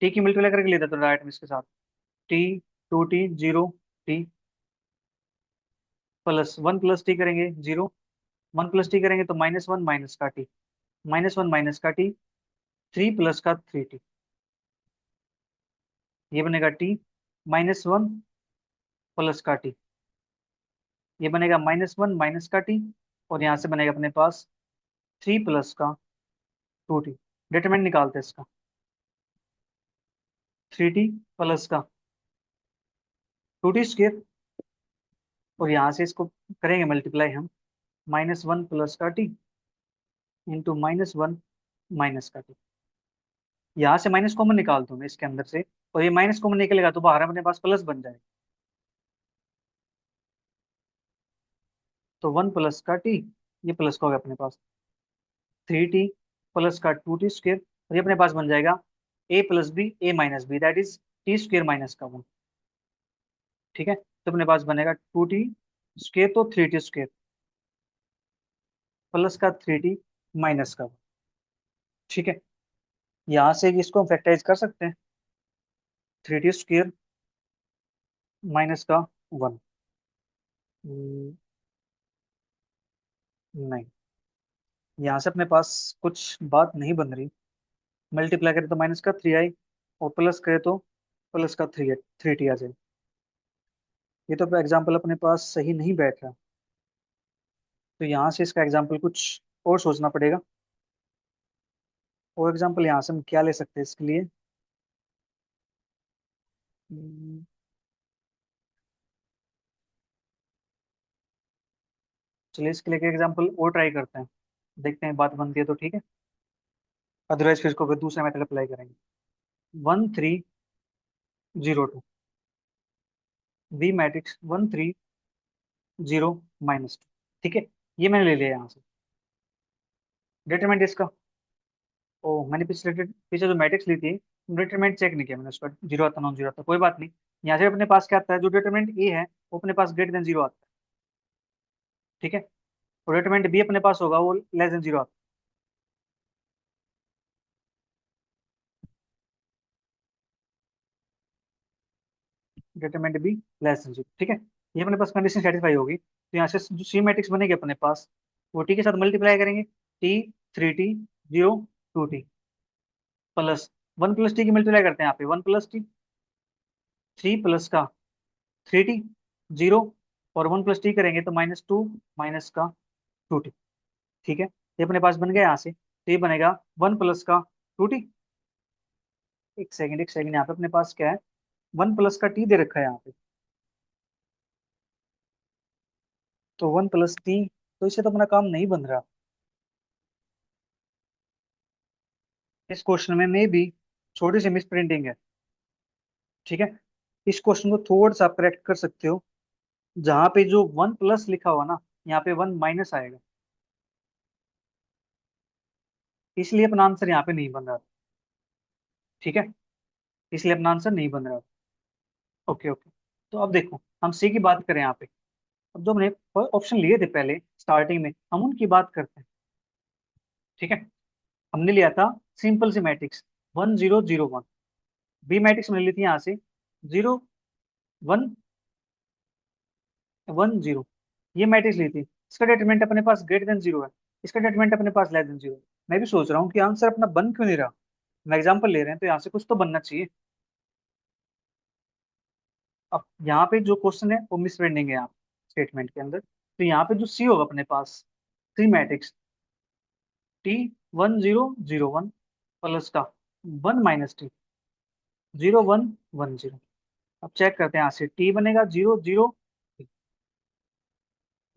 Speaker 1: टी की मल्टीप्लाई करके लेते तो डायरेक्ट में इसके साथ T 2t 0 t plus 1 + t करेंगे 0, 1 + t करेंगे तो -1 माइनस का टी, -1 माइनस का टी, 3 प्लस का 3t। ये बनेगा t -1 प्लस का टी, ये बनेगा -1 माइनस का टी, और यहाँ से बनेगा अपने पास 3 प्लस का 2t। डिटरमिनेंट निकालते हैं इसका, 3t प्लस का 2t²। और यहाँ से इसको करेंगे मल्टीप्लाई हम, -1 प्लस का टी इंटू -1 माइनस का टी। यहाँ से माइनस कॉमन निकाल दूं मैं इसके अंदर से, और ये माइनस कॉमन निकलेगा तो बाहर अपने पास प्लस बन जाएगा। तो 1 प्लस का टी, ये प्लस का हो गया अपने पास, 3t प्लस का 2t², और ये अपने पास बन जाएगा a + b a - b, that is t² minus का 1। ठीक है, तो अपने पास बनेगा 2t² तो 3t² प्लस का 3t माइनस का 1। ठीक है, यहाँ से इसको हम फैक्टराइज कर सकते हैं, 3t² माइनस का 1। नहीं, यहाँ से अपने पास कुछ बात नहीं बन रही। मल्टीप्लाई करें तो माइनस का 3i, और प्लस करें तो प्लस का 3t आ जाए। ये तो एग्जाम्पल अपने पास सही नहीं बैठ रहा, तो यहाँ से इसका एग्जाम्पल कुछ और सोचना पड़ेगा। और एग्जाम्पल यहाँ से हम क्या ले सकते हैं इसके लिए। हम्म, चलिए इसके लिए एग्जाम्पल और ट्राई करते हैं, देखते हैं बात बनती है तो ठीक है, अदरवाइज फिर इसको फिर दूसरा मेथड अप्लाई करेंगे। 1 3 0 2, बी मैट्रिक्स 1 3 0 - 2। ठीक है, ये मैंने ले लिया यहाँ से। डिटरमिनेंट इसका, ओ मैंने पीछे जो मैट्रिक्स ली थी, डिटरमिनेंट चेक नहीं किया मैंने उसका, जीरो आता नॉन जीरो आता, कोई बात नहीं। यहाँ से अपने पास क्या आता है, जो डिटरमिनेंट ए है वो अपने पास >0 आता है। ठीक है, और डिटरमिनेंट बी अपने पास होगा वो <0 आता है। Determinant B <0। ठीक है, ये अपने पास कंडीशन सेटिस्फाई होगी, तो यहाँ से जो सी मैट्रिक्स बनेगी अपने पास, वो टी के साथ मल्टीप्लाई करेंगे, t 3t 0 2t। Plus 1 + t की मल्टीप्लाई करते हैं यहाँ पे 1 + t, 3 + का 3t, 0, और 1 + t करेंगे तो -2 का 2t। ठीक है, ये अपने पास बन गया यहाँ से, तो ये बनेगा 1 + का 2t। एक सेकंड, यहाँ पे अपने पास क्या है, 1 + का t दे रखा है यहाँ पे, तो 1 + t, तो इससे तो अपना काम नहीं बन रहा। इस क्वेश्चन में मे भी छोटी सी मिस प्रिंटिंग है। ठीक है, इस क्वेश्चन को थोड़ा सा आप करेक्ट कर सकते हो, जहां पे जो 1 + लिखा हुआ ना, यहाँ पे 1 - आएगा, इसलिए अपना आंसर यहाँ पे नहीं बन रहा। ठीक है, इसलिए अपना आंसर नहीं बन रहा। ओके ओके, तो अब देखो हम सी की बात करें यहाँ पे। अब जो हमने ऑप्शन लिए थे पहले स्टार्टिंग में, हम उनकी बात करते हैं। ठीक है, हमने लिया था simple C matrix 1 0 0 1, B matrix हमने ली थी यहाँ से 0 1 1 0, ये मैट्रिक्स ली थी। इसका डिटरमिनेंट अपने पास >0 है, इसका डिटरमिनेंट अपने पास <0। मैं भी सोच रहा हूँ कि आंसर अपना बन क्यों नहीं रहा। हम एग्जाम्पल ले रहे हैं तो यहाँ से कुछ तो बनना चाहिए। अब यहाँ पे जो क्वेश्चन है वो मिसरीडिंग है यहाँ स्टेटमेंट के अंदर, तो यहाँ पे जो सी होगा अपने पास, सी मैट्रिक्स T 1 0 0 1 प्लस का 1 - t 0 1 1 0। अब चेक करते हैं, यहाँ से टी बनेगा 0 0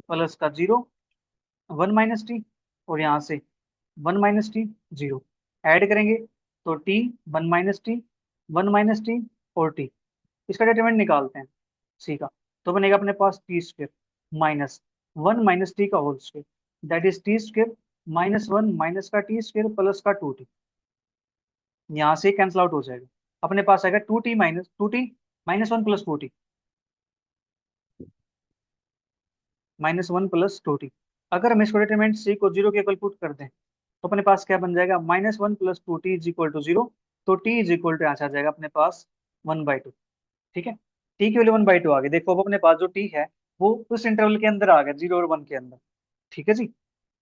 Speaker 1: प्लस का 0 1 - t, और यहाँ से 1 - t 0, ऐड करेंगे तो t 1 - t 1 - t और t, इसका डिटरमिनेंट निकालते हैं सी का, तो बनेगा अपने पास t² -1 - t का whole square, that is t² -1 का t² प्लस का 2t। यहाँ से कैंसिल आउट हो जाएगा, अपने पास आएगा 2t - 1 + 2t, -1 + 2t। अगर हम इसको डिटरमिनेंट सी को 0 के इक्वल पुट कर दें तो अपने पास क्या बन जाएगा, -1 + 2t = 0, तो t यहाँ से आ जाएगा अपने पास 1/2। ठीक है, टी की वैल्यू 1/2 आ गई। देखो अब अपने पास जो टी है वो उस इंटरवल के अंदर आ गया, 0 और 1 के अंदर। ठीक है जी,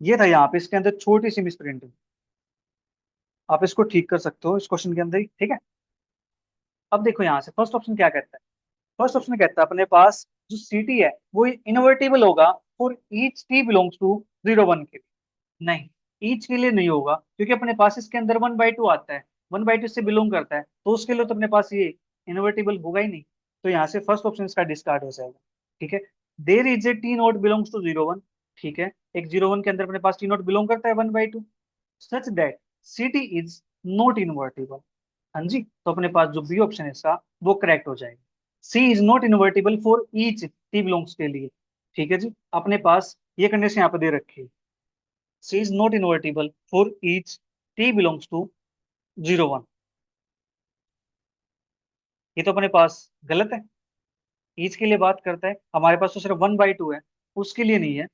Speaker 1: ये था यहाँ पे इसके अंदर छोटी सी मिस प्रिंटिंग, आप इसको ठीक कर सकते हो इस क्वेश्चन के अंदर ही। ठीक है, अब देखो यहाँ से फर्स्ट ऑप्शन क्या कहता है। फर्स्ट ऑप्शन कहता है अपने पास जो सी टी है वो इनवर्टिबल होगा for each T belongs to 0 1 के लिए। नहीं, ईच के लिए नहीं होगा, क्योंकि अपने पास इसके अंदर 1/2 आता है, 1/2 से बिलोंग करता है, तो उसके लिए तो अपने पास ये इनवर्टिबल होगा ही नहीं। तो यहाँ से फर्स्ट ऑप्शन इसका डिस्कार्ड हो जाएगा। ठीक है, there is a T not belongs to 0 1। ठीक है, एक 0 1 के अंदर अपने पास टी नोट बिलोंग करता है 1/2, such that C T is not invertible. हाँ जी, तो अपने पास जो बी ऑप्शन है इसका वो करेक्ट हो जाएगा। C is not invertible for each T belongs के लिए। ठीक है जी, अपने पास ये कंडीशन यहाँ पे दे रखी है, C is not invertible for each T belongs to 0 1। ये तो अपने पास गलत है, ईच के लिए बात करता है, हमारे पास तो सिर्फ 1/2 है, उसके लिए नहीं है।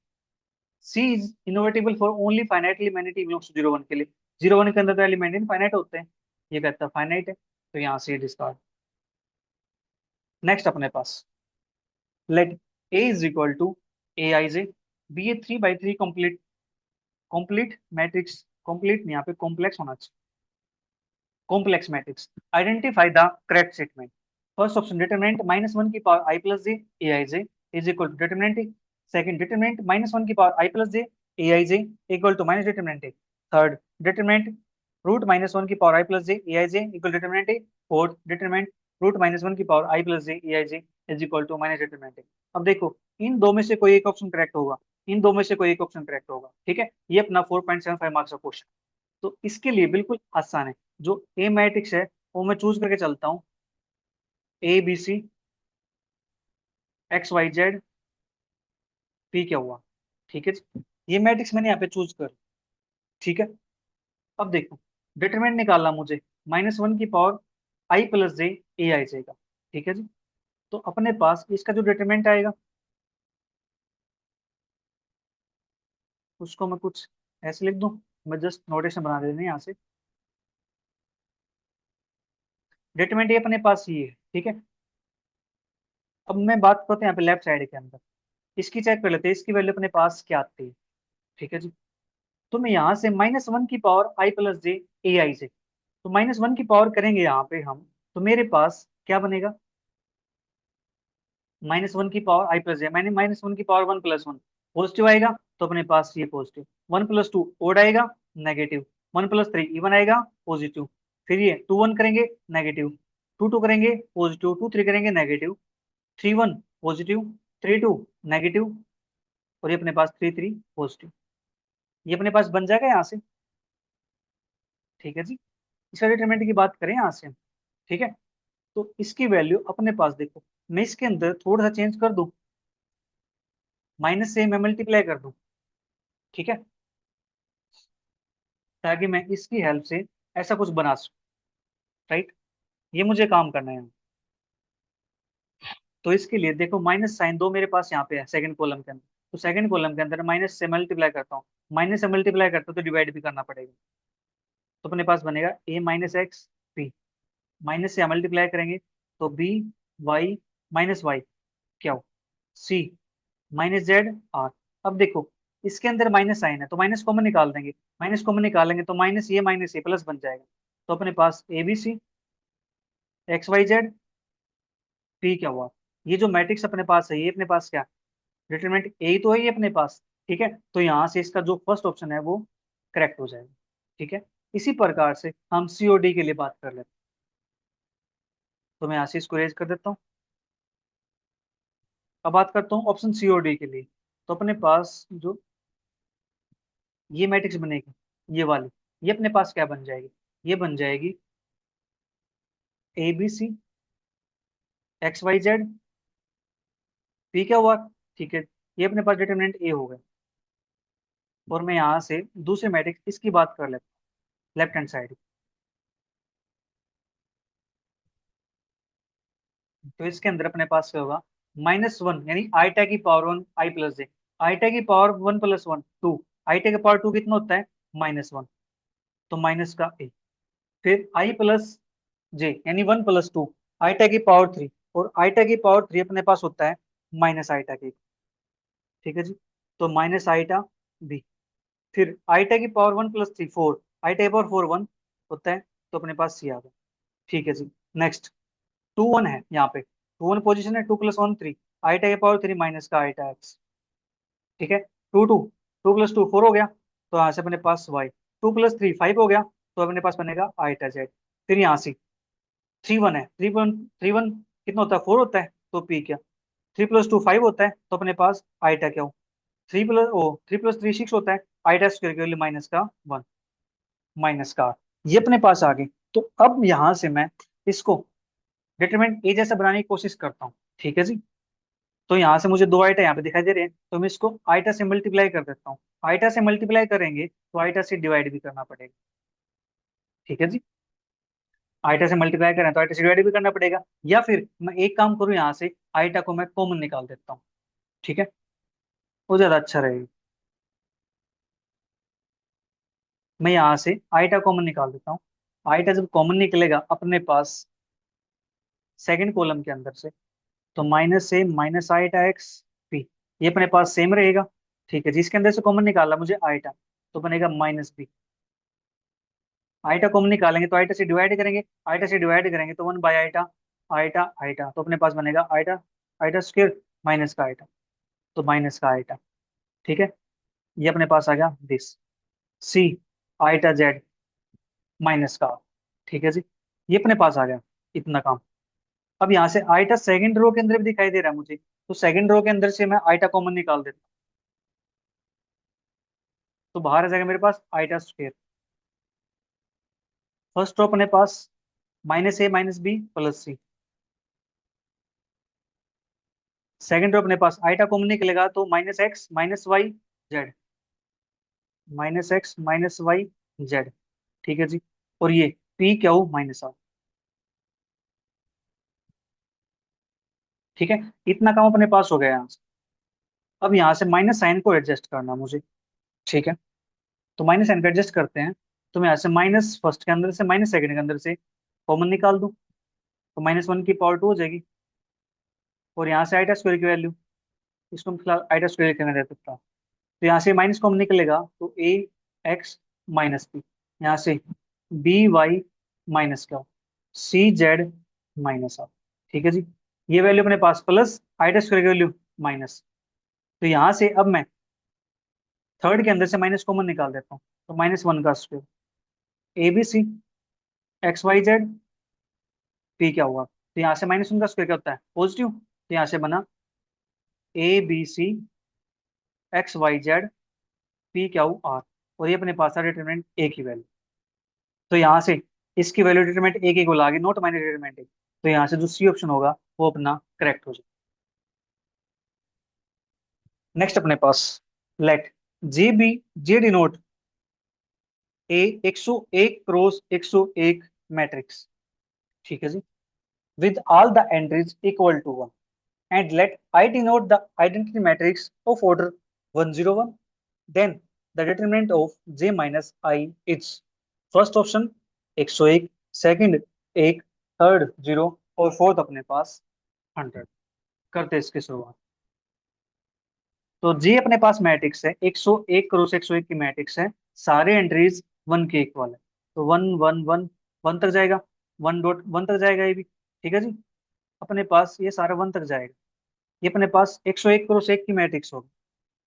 Speaker 1: C is invertible for only finitely many T belongs to 0 1 के लिए, 0 1 के अंदर तो एलिमेंट इनफाइनाइट होते हैं, ये कहता है फाइनाइट है, तो यहाँ से डिस्कार्ड। नेक्स्ट अपने पास let A is equal to A I J be A 3/3 complete complete matrix, complete नहीं, यहाँ पे कॉम्प्लेक्स होना चाहिए, complex matrix. Identify the correct statement. First option determinant -1 की power i + j aij is equal to determinant A. Second determinant -1 की power i + j aij equal to minus determinant A. Third determinant √-1 की power i + j aij equal determinant A. Fourth determinant √-1 की power i + j aij is equal to minus determinant A. अब देखो इन दो में से कोई एक ऑप्शन करेक्ट होगा, इन दो में से कोई एक ऑप्शन करेक्ट होगा। ठीक है, ये अपना 4.75 मार्क्स का क्वेश्चन, तो इसके लिए बिल्कुल आसान है। जो ए मैट्रिक्स है वो मैं चूज करके चलता हूँ, ABCXYZ पी क्या हुआ। ठीक है जी, ये मैट्रिक्स मैंने यहाँ पे चूज कर। ठीक है, अब देखो डिटरमिनेंट निकालना मुझे -1 की पावर i + j ai का। ठीक है जी, तो अपने पास इसका जो डिटरमिनेंट आएगा उसको मैं कुछ ऐसे लिख दूं, मैं जस्ट नोटेशन बना देने यहाँ से। डिटरमिनेंट ये अपने पास ये है। ठीक है, अब मैं बात करते हैं यहाँ पे लेफ्ट साइड के अंदर, इसकी चेक कर लेते हैं इसकी वैल्यू अपने पास क्या आती है। ठीक है जी, तो मैं यहाँ से -1 की पावर i + j ai से तो -1 की पावर करेंगे यहाँ पे हम, तो मेरे पास क्या बनेगा, -1 की पावर आई प्लस जे, मैंने -1 की पावर 1 + 1 पॉजिटिव आएगा, तो अपने पास ये पॉजिटिव, 1 + 2 ओड आएगा, नेगेटिव, 1 + 3 इवन आएगा, पॉजिटिव, फिर ये 2 1 करेंगे नेगेटिव, 2 2 करेंगे पॉजिटिव, 2 3 करेंगे नेगेटिव, 3 1 पॉजिटिव, 3 2 नेगेटिव, और ये अपने पास 3 3 पॉजिटिव। ये अपने पास बन जाएगा यहाँ से। ठीक है जी। इसका डिटरमिनेंट की बात करें यहाँ से हम, ठीक है, तो इसकी वैल्यू अपने पास देखो, मैं इसके अंदर थोड़ा सा चेंज कर दूं, माइनस से मैं मल्टीप्लाई कर दूं, ठीक है, ताकि मैं इसकी हेल्प से ऐसा कुछ बना सकूं, राइट। ये मुझे काम करना है। तो इसके लिए देखो, माइनस साइन दो मेरे पास यहाँ पे है सेकंड कॉलम के अंदर, तो सेकंड कॉलम के अंदर माइनस से मल्टीप्लाई करता हूँ, माइनस से मल्टीप्लाई करता हूँ तो डिवाइड भी करना पड़ेगा, तो अपने पास बनेगा a - x b, माइनस से मल्टीप्लाई करेंगे तो b y - y क्या हो, c -z r। अब देखो, इसके अंदर माइनस साइन है तो माइनस कॉमन निकाल देंगे, माइनस कॉमन निकालेंगे तो माइनस ये प्लस बन जाएगा, तो अपने पास ABC XYZ P क्या हुआ। ये जो मैट्रिक्स अपने पास है, ये अपने पास क्या, डिटरमिनेंट ए ही तो है ये अपने पास, ठीक है, तो यहाँ से इसका जो फर्स्ट ऑप्शन है वो करेक्ट हो जाएगा, ठीक है। इसी प्रकार से हम COD के लिए बात कर लेते हैं, तो मैं यहाँ से इसको रेज कर देता हूँ। अब बात करता हूँ ऑप्शन COD के लिए, तो अपने पास जो ये मैट्रिक्स बनेगी, ये वाली, ये अपने पास क्या बन जाएगी, ये बन जाएगी ABC XYZ P क्या हुआ, ठीक है, ये अपने पास डिटरमिनेंट ए हो गया। और मैं यहाँ से दूसरे मैट्रिक्स इसकी बात कर लेता हूँ, लेफ्ट हैंड साइड, तो इसके अंदर अपने पास क्या होगा, -1 यानी आईटा की पावर 1 आई प्लस जे, आईटा की पावर 1 + 1 2, आईटा की पावर 2 कितना होता है, -1, तो माइनस का ए, फिर आई प्लस जे यानी 1 + 2, आईटा की पावर 3, और आईटा की पावर 3 अपने पास होता है माइनस आईटा की, ठीक है जी, तो माइनस आईटा बी, फिर आईटा की पावर 1 + 3 4, आईटा की पावर 4 1 होता है, तो अपने पास सी आ गया, ठीक है जी। नेक्स्ट 2 1 है यहाँ पे, 2 1 पोजीशन है, 2 + 1 3, आईटा की पावर 3 माइनस का आईटा एक्स, ठीक है, 2 2, 2 + 2 4 हो गया, तो यहाँ से अपने पास वाई, 2 + 3 5 हो गया, तो अपने पास बनेगा आईटा जेड। फिर यहाँ से 3 1 है, 3 1 कितना होता है 4 होता है, तो पी क्या, 3 + 2 5 होता है, तो अपने पास आईटा क्या हो, 3 + 3 6 होता है, आईटा स्क्वायर के लिए माइनस का 1, माइनस का, ये अपने पास आ गए। तो अब यहाँ से मैं इसको डिटरमिनेंट ए जैसा बनाने की कोशिश करता हूँ, ठीक है जी। तो यहाँ से मुझे दो आइटा यहाँ पे दिखाई दे रहे हैं, तो मैं इसको आइटा से मल्टीप्लाई कर देता हूँ, आइटा से मल्टीप्लाई करेंगे तो आइटा से डिवाइड भी करना पड़ेगा, ठीक है जी। आइटा से मल्टीप्लाई करें तो आइटा से डिवाइड भी करना पड़ेगा, या फिर मैं एक काम करूँ, यहाँ से आइटा को मैं कॉमन निकाल देता हूँ, ठीक है, वो ज्यादा अच्छा रहेगा। मैं यहाँ से आइटा कॉमन निकाल देता हूँ, आइटा जब कॉमन निकलेगा अपने पास सेकंड कॉलम के अंदर से, तो माइनस से माइनस आइटा एक्स पी, ये अपने पास सेम रहेगा, ठीक है, जिसके अंदर से कॉमन निकालना मुझे आइटा, तो बनेगा -b, आइटा कॉमन निकालेंगे तो आइटा से डिवाइड करेंगे, आइटा से डिवाइड करेंगे तो 1/आइटा, आइटा आइटा, तो अपने पास बनेगा आइटा, आइटा स्क्वायर माइनस का आइटा, तो माइनस का आइटा, ठीक है, ये अपने पास आ गया this, C eta Z minus का, ठीक है जी, ये अपने पास आ गया इतना काम। अब यहाँ से आइटा सेकंड रो के अंदर भी दिखाई दे रहा है मुझे, तो सेकंड रो के अंदर से मैं आइटा कॉमन निकाल देता हूँ, तो बाहर आ जाएगा मेरे पास आइटा स्क्वायर, फर्स्ट रो अपने पास -a - b + c, second row अपने पास आइटा कॉमन निकलेगा तो -x - y z, -x - y z, ठीक है जी, और ये p क्या हो -r, ठीक है, इतना काम अपने पास हो गया यहाँ से। अब यहाँ से माइनस साइन को एडजस्ट करना मुझे, ठीक है, तो माइनस साइन को एडजस्ट करते हैं, तो मैं यहाँ से माइनस फर्स्ट के अंदर से माइनस सेकंड के अंदर से कॉमन निकाल दूं, तो -1 की पावर 2 हो जाएगी, और यहाँ से आइटा स्क्वायर की वैल्यू, इसको मैं फिलहाल आइटा स्क्वायर करने दे सकता हूँ, तो यहाँ से माइनस कॉमन निकलेगा तो a x - p, यहाँ से b y माइनस क्या हो, सी जेड माइनस आर। ठीक है जी। ये वैल्यू अपने पास प्लस, आई टेस्ट की वैल्यू माइनस। तो यहां से अब मैं थर्ड के अंदर से माइनस कॉमन निकाल देता हूँ, तो -1 का square, A B C X Y Z P क्या हुआ, तो यहाँ से -1 का स्क्वायर क्या होता है, पॉजिटिव, तो यहाँ से बना A B C X Y Z P क्या हो आर। और ये अपने पास है डिटरमिनेंट ए की वैल्यू। तो यहाँ से इसकी वैल्यू डिटरमिनेंट ए की को लागे, नॉट माइनस डिटरमिनेंट ए, तो यहाँ से जो सी ऑप्शन होगा वो अपना करेक्ट हो जाए। नेक्स्ट अपने पास लेट जे बी, जे डिनोट ए 101 क्रॉस 101 मैट्रिक्स। ठीक है जी, with all the entries equal to 1, and let I denote the identity matrix of order 101. Then the determinant of j minus I is first option 101, second 1, third 0 और fourth अपने पास 100। करते हैं इसकी शुरुआत। तो जे अपने पास मैट्रिक्स है, 101 क्रॉस 101 की मैट्रिक्स है, सारे एंट्रीज 1 के इक्वल है, तो 1 1 1 1 तक जाएगा, 1.1 तक जाएगा ये भी। ठीक है जी, अपने पास ये सारा 1 तक जाएगा। ये अपने पास 101 क्रॉस 1 की मैट्रिक्स होगी।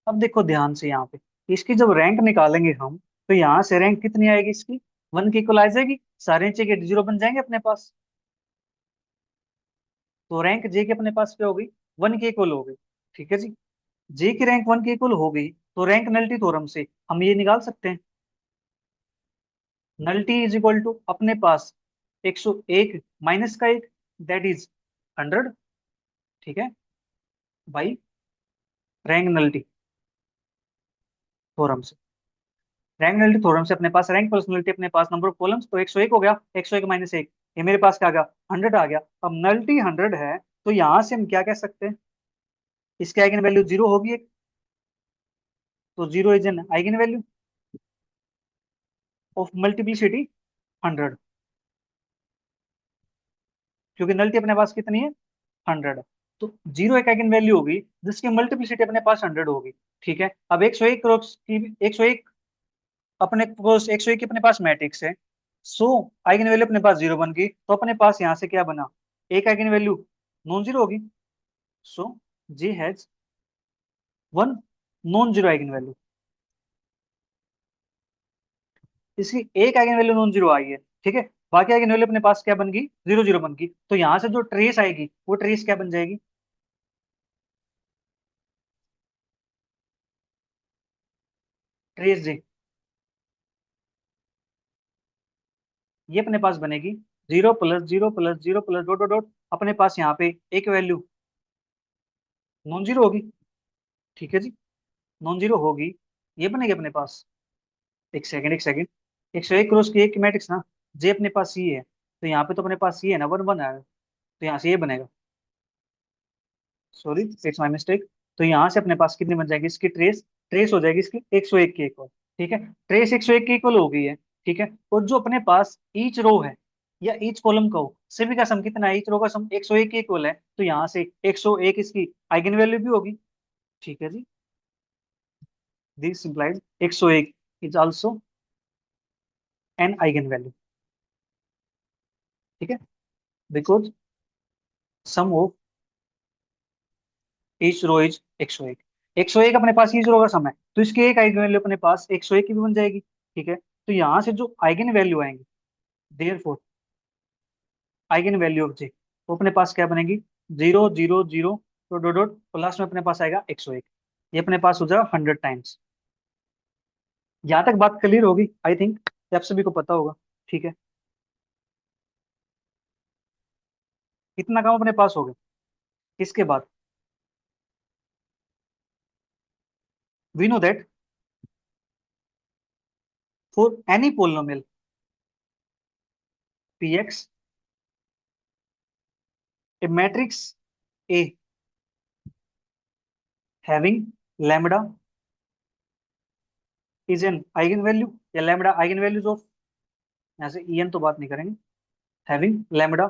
Speaker 1: अब देखो ध्यान से यहाँ पे, इसकी जब रैंक निकालेंगे हम, तो यहाँ से रैंक कितनी आएगी इसकी, 1 की इक्वल आ जाएगी, सारे नीचे के 0 बन जाएंगे अपने पास। तो रैंक जे की अपने पास क्या होगी, 1 की इक्वल हो गई। ठीक है जी, जे की रैंक 1 की इक्वल हो गई, तो रैंक नलिटी थ्योरम से हम ये निकाल सकते हैं, नलिटी इज इक्वल टू अपने पास 101 माइनस का 1, दैट इज 100। ठीक है, बाई रैंक नलिटी थ्योरम से। रैंक नलिटी थ्योरम से अपने पास रैंक प्लस नलिटी अपने पास नंबर ऑफ कॉलम्स, तो 101 हो गया, 101 माइनस 1, ये मेरे पास क्या आ गया, 100 आ गया। अब नलिटी 100 है, तो यहां से हम क्या कह सकते हैं, इसके आइगन वैल्यू 0 होगी एक, तो 0 is an eigen value of multiplicity 100, क्योंकि नलिटी अपने पास कितनी है, 100 है। तो 0 एक आइगन वैल्यू होगी जिसकी मल्टीप्लिसिटी अपने पास 100 होगी। ठीक है, अब 101 क्रॉस की 101 अपने क्रॉस 101 की अपने पास मैट्रिक्स है, सो आइगन वैल्यू अपने पास 0 बन गई, तो अपने पास यहाँ से क्या बना, एक आइगन वैल्यू नॉन जीरो होगी, so G has 1 non zero eigenvalue. इसकी एक आइगन वैल्यू नॉन जीरो आई है। ठीक है, बाकी आइगन वैल्यू अपने पास क्या बन गई, 0 0 बन गई, तो यहाँ से जो ट्रेस आएगी वो ट्रेस क्या बन जाएगी, ट्रेस जे, ये अपने पास बनेगी 0 + 0 + 0 + डॉट डॉट डॉट, अपने पास यहाँ पे एक वैल्यू नॉन जीरो होगी। ठीक है जी, नॉन जीरो होगी, ये बनेगी अपने पास, एक सेकंड एक सेकंड, 101 क्रॉस की एक मैट्रिक्स ना, जे अपने पास सी है, तो यहाँ पे तो अपने पास सी है ना, 1 1 आएगा, तो यहाँ से ये बनेगा, सॉरी इट्स माय मिस्टेक। तो यहाँ से अपने पास कितनी बन जाएगी इसकी ट्रेस, ट्रेस हो जाएगी इसकी 101 के इक्वल। ठीक है, ट्रेस 101 के इक्वल हो गई है। ठीक है, और जो अपने पास ईच रो है या ईच कॉलम का हो, सभी का सम कितना है, ईच रो का सम 101 के इक्वल है, तो यहाँ से 101 इसकी आइगन वैल्यू भी होगी। ठीक है जी, this implies 101 is also an eigen value. ठीक है, because sum of each row is 101, 101 अपने पास ईच रो का सम है, तो इसकी एक आइगन वैल्यू अपने पास 101 की भी बन जाएगी। ठीक है, तो यहाँ से जो आइगन वैल्यू आएंगे, देयरफॉर आइगन वैल्यू ऑफ जे, वो अपने पास क्या बनेगी, 0 0 0 तो डॉट डॉट प्लस में अपने पास आएगा 101, ये अपने पास हो जाएगा 100 टाइम्स। यहाँ तक बात क्लियर होगी आई थिंक, आप सभी को पता होगा। ठीक है, इतना काम अपने पास हो गया। इसके बाद we know that for any polynomial P X, A matrix A having lambda is an eigen value, या लैम्बडा आइगन वैल्यूज ऑफ, यहाँ से en तो बात नहीं करेंगे, having lambda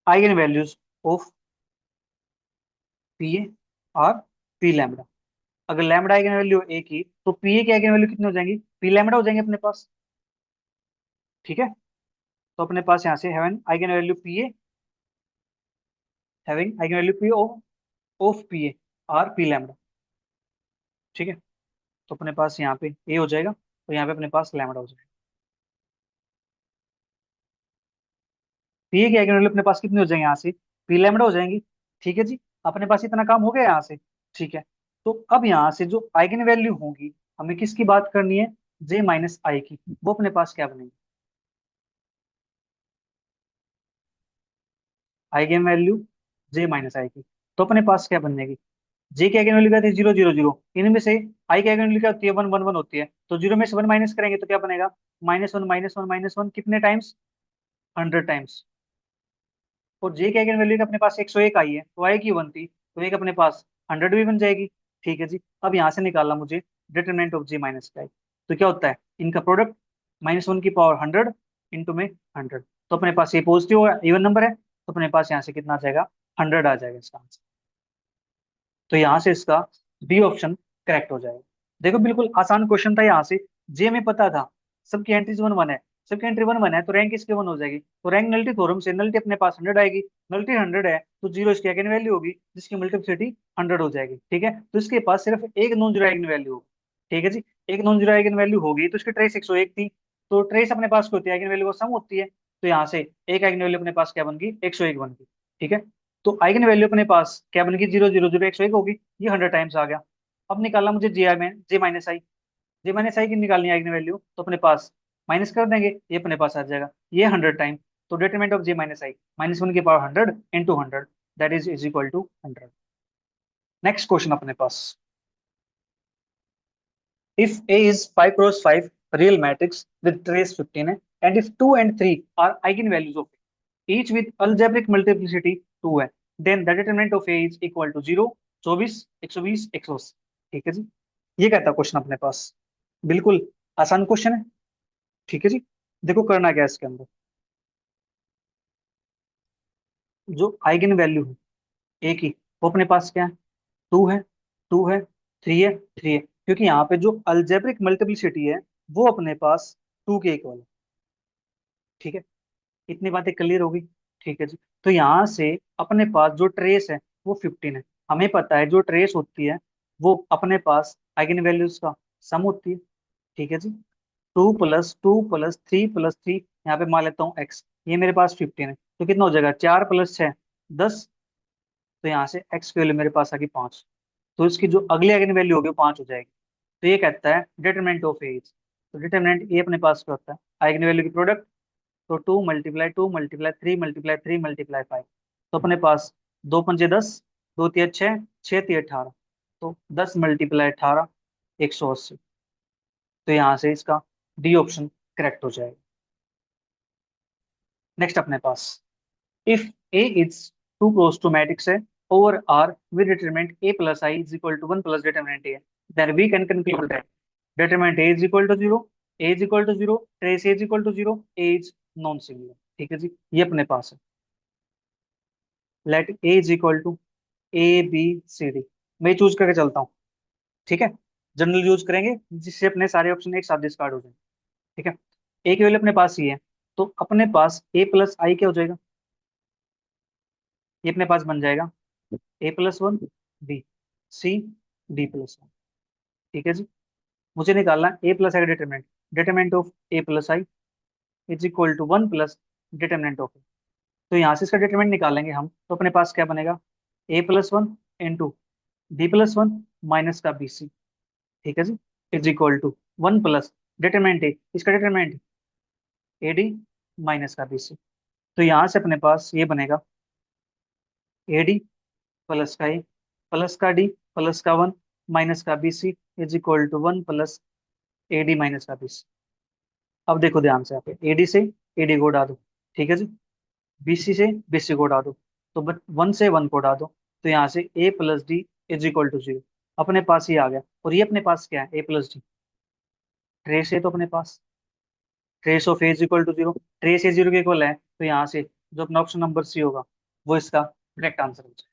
Speaker 1: eigen values of P A और पी लैम्बडा। अगर lambda eigen value A की, तो पी ए की आइगन वैल्यू कितनी हो जाएंगी, पी लैम्बडा हो जाएंगे अपने पास। ठीक है, तो अपने पास यहाँ से have an eigen value P A, having eigen value P of P A are P lambda. ठीक है, तो अपने पास यहाँ पे ए हो जाएगा और यहाँ पे अपने पास लैम्बडा हो जाएगा। पी ए की आइगन वैल्यू अपने पास कितनी हो जाएंगे यहाँ से, पी लैम्बडा हो जाएंगी। ठीक है जी, अपने पास इतना काम हो गया यहाँ से। ठीक है, तो अब यहाँ से जो आइगन वैल्यू होंगी, हमें किसकी बात करनी है, जे माइनस आई की, वो अपने पास क्या बनेगी, आइगन वैल्यू जे माइनस आई की। तो अपने पास क्या बन जाएगी, जे की आइगन वैल्यू क्या थी, 0 0 0, इनमें से आई की आइगन वैल्यू क्या होती है, 1 1 1 होती है, तो जीरो में से 1 माइनस करेंगे तो क्या बनेगा, -1 -1 -1 कितने टाइम्स, 100 टाइम्स। और जे की आइगन वैल्यू अपने पास 101 आई है, तो आएगी 1 थी, तो एक अपने पास 100 भी बन जाएगी। ठीक है जी, अब यहाँ से निकालना मुझे डिटरमिनेंट ऑफ जे माइनस का, तो क्या होता है इनका प्रोडक्ट, -1 की पावर 100 इंटू में 100, तो अपने पास ये पॉजिटिव होगा, इवन नंबर है, तो अपने पास यहाँ से कितना आ जाएगा, 100 आ जाएगा इसका आंसर। तो यहाँ से इसका बी ऑप्शन करेक्ट हो जाएगा। देखो बिल्कुल आसान क्वेश्चन था यहाँ से, जे में पता था सबकी एंट्रीज 1 1 है, सबकी एंट्री 1 1 है, तो रैंक इसके 1 हो जाएगी, तो रैंक नल्टी थ्योरम से नल्टी अपने पास 100 आएगी, नल्टी 100 है तो जीरो इसकी आइगन वैल्यू होगी, जिसकी मल्टीप्लिसिटी 100 हो जाएगी। ठीक है, तो इसके पास सिर्फ एक नॉन जीरो आइगन वैल्यू होगी। ठीक है जी, एक नॉन जीरो आइगन वैल्यू होगी, तो इसकी ट्रेस 101 थी, तो ट्रेस अपने पास क्या होती है, आइगन वैल्यू का सम होती है, तो यहाँ से एक आइगन वैल्यू अपने पास क्या बन गई, 101 बन गई। ठीक है, तो आइगन वैल्यू अपने पास क्या बन गई, 0 0 0 101 होगी, ये 100 टाइम्स आ गया। अब निकालना मुझे जे आई में जे माइनस आई, जे माइनस आई की निकालनी है आइगन वैल्यू, तो अपने पास माइनस कर देंगे, ये अपने पास आ जाएगा ये 100 टाइम, तो determinant of J minus I, -1 की power 100 into 100, that is equal to 100। Next question अपने पास, if A is 5 cross 5 real matrix with trace 15 है, and if 2 and 3 are eigenvalues of A, each with algebraic multiplicity 2 है, then the determinant of A is equal to 0, 24, 120, 180। ठीक है जी, ये कहता है क्वेश्चन अपने पास, बिल्कुल आसान क्वेश्चन है। ठीक है जी, देखो करना क्या है इसके अंदर, जो आइगन वैल्यू है ए की, वो अपने पास क्या है, 2 है, 2 है, 3 है, 3 है, क्योंकि यहाँ पे जो अल्जेब्रिक मल्टीप्लिसिटी है वो अपने पास 2 के इक्वल है। ठीक है, इतनी बातें क्लियर होगी। ठीक है जी, तो यहाँ से अपने पास जो ट्रेस है वो 15 है, हमें पता है जो ट्रेस होती है वो अपने पास आइगन वैल्यूज का सम होती है। ठीक है जी, 2 + 2 + 3 + 3, यहाँ पे मान लेता हूँ एक्स, ये मेरे पास 15 है, तो कितना हो जाएगा, 4 + 6 10, तो यहाँ से एक्स की वैल्यू मेरे पास आ गई 5, तो इसकी जो अगली आइगन वैल्यू होगी वो 5 हो जाएगी। तो ये कहता है डिटरमिनेंट ऑफ एज, तो डिटरमिनेंट ए अपने पास क्या होता है, आइगन वैल्यू की प्रोडक्ट, तो 2 × 2 × 3 × 3 × 5, तो अपने पास 2 × 5 = 10, 2 × 3 = 6, 6 × 3 = 18, तो 10 × 18 180, तो यहाँ से इसका डी ऑप्शन करेक्ट हो जाएगा। नेक्स्ट अपने पास, if A is two cross two matrix है over R with determinant A plus I is equal to 1 + determinant A, then we can conclude that determinant A is equal to 0, A is equal to 0, trace A is equal to 0, A is non singular. ठीक है जी, ये अपने पास है, let A is equal to ABCD, मैं choose करके चलता हूँ। ठीक है, जनरल यूज करेंगे जिससे अपने सारे ऑप्शन एक साथ डिस्कार्ड हो जाए। ठीक है, ए की वैल्यू अपने पास ही है, तो अपने पास ए प्लस आई क्या हो जाएगा, ये अपने पास बन जाएगा A+1 B C D+1। ठीक है जी, मुझे निकालना ए प्लस आई का determinant, determinant of A plus I is equal to 1 + determinant of A, तो यहाँ से इसका डिटरमिनेंट निकालेंगे हम, तो अपने पास क्या बनेगा, A+1 इंटू B+1 माइनस का BC। ठीक है जी, is equal to 1 + determinant A, इसका डिटरमिनेंट AD माइनस का BC, तो यहाँ से अपने पास ये बनेगा AD प्लस का ए प्लस का डी प्लस का 1 माइनस का BC is equal to 1 + AD minus का BC। अब देखो ध्यान से, आप AD से AD को उड़ा दो, ठीक है जी, BC से BC को उड़ा दो, तो 1 से 1 को उड़ा दो, तो यहाँ से A + D is equal to 0, अपने पास ये आ गया, और ये अपने पास क्या है, A + D, ट्रेस है, तो अपने पास trace of A is equal to 0, trace A 0 के इक्वल है, तो यहाँ से जो अपना ऑप्शन नंबर सी होगा वो इसका करेक्ट आंसर हो जाए।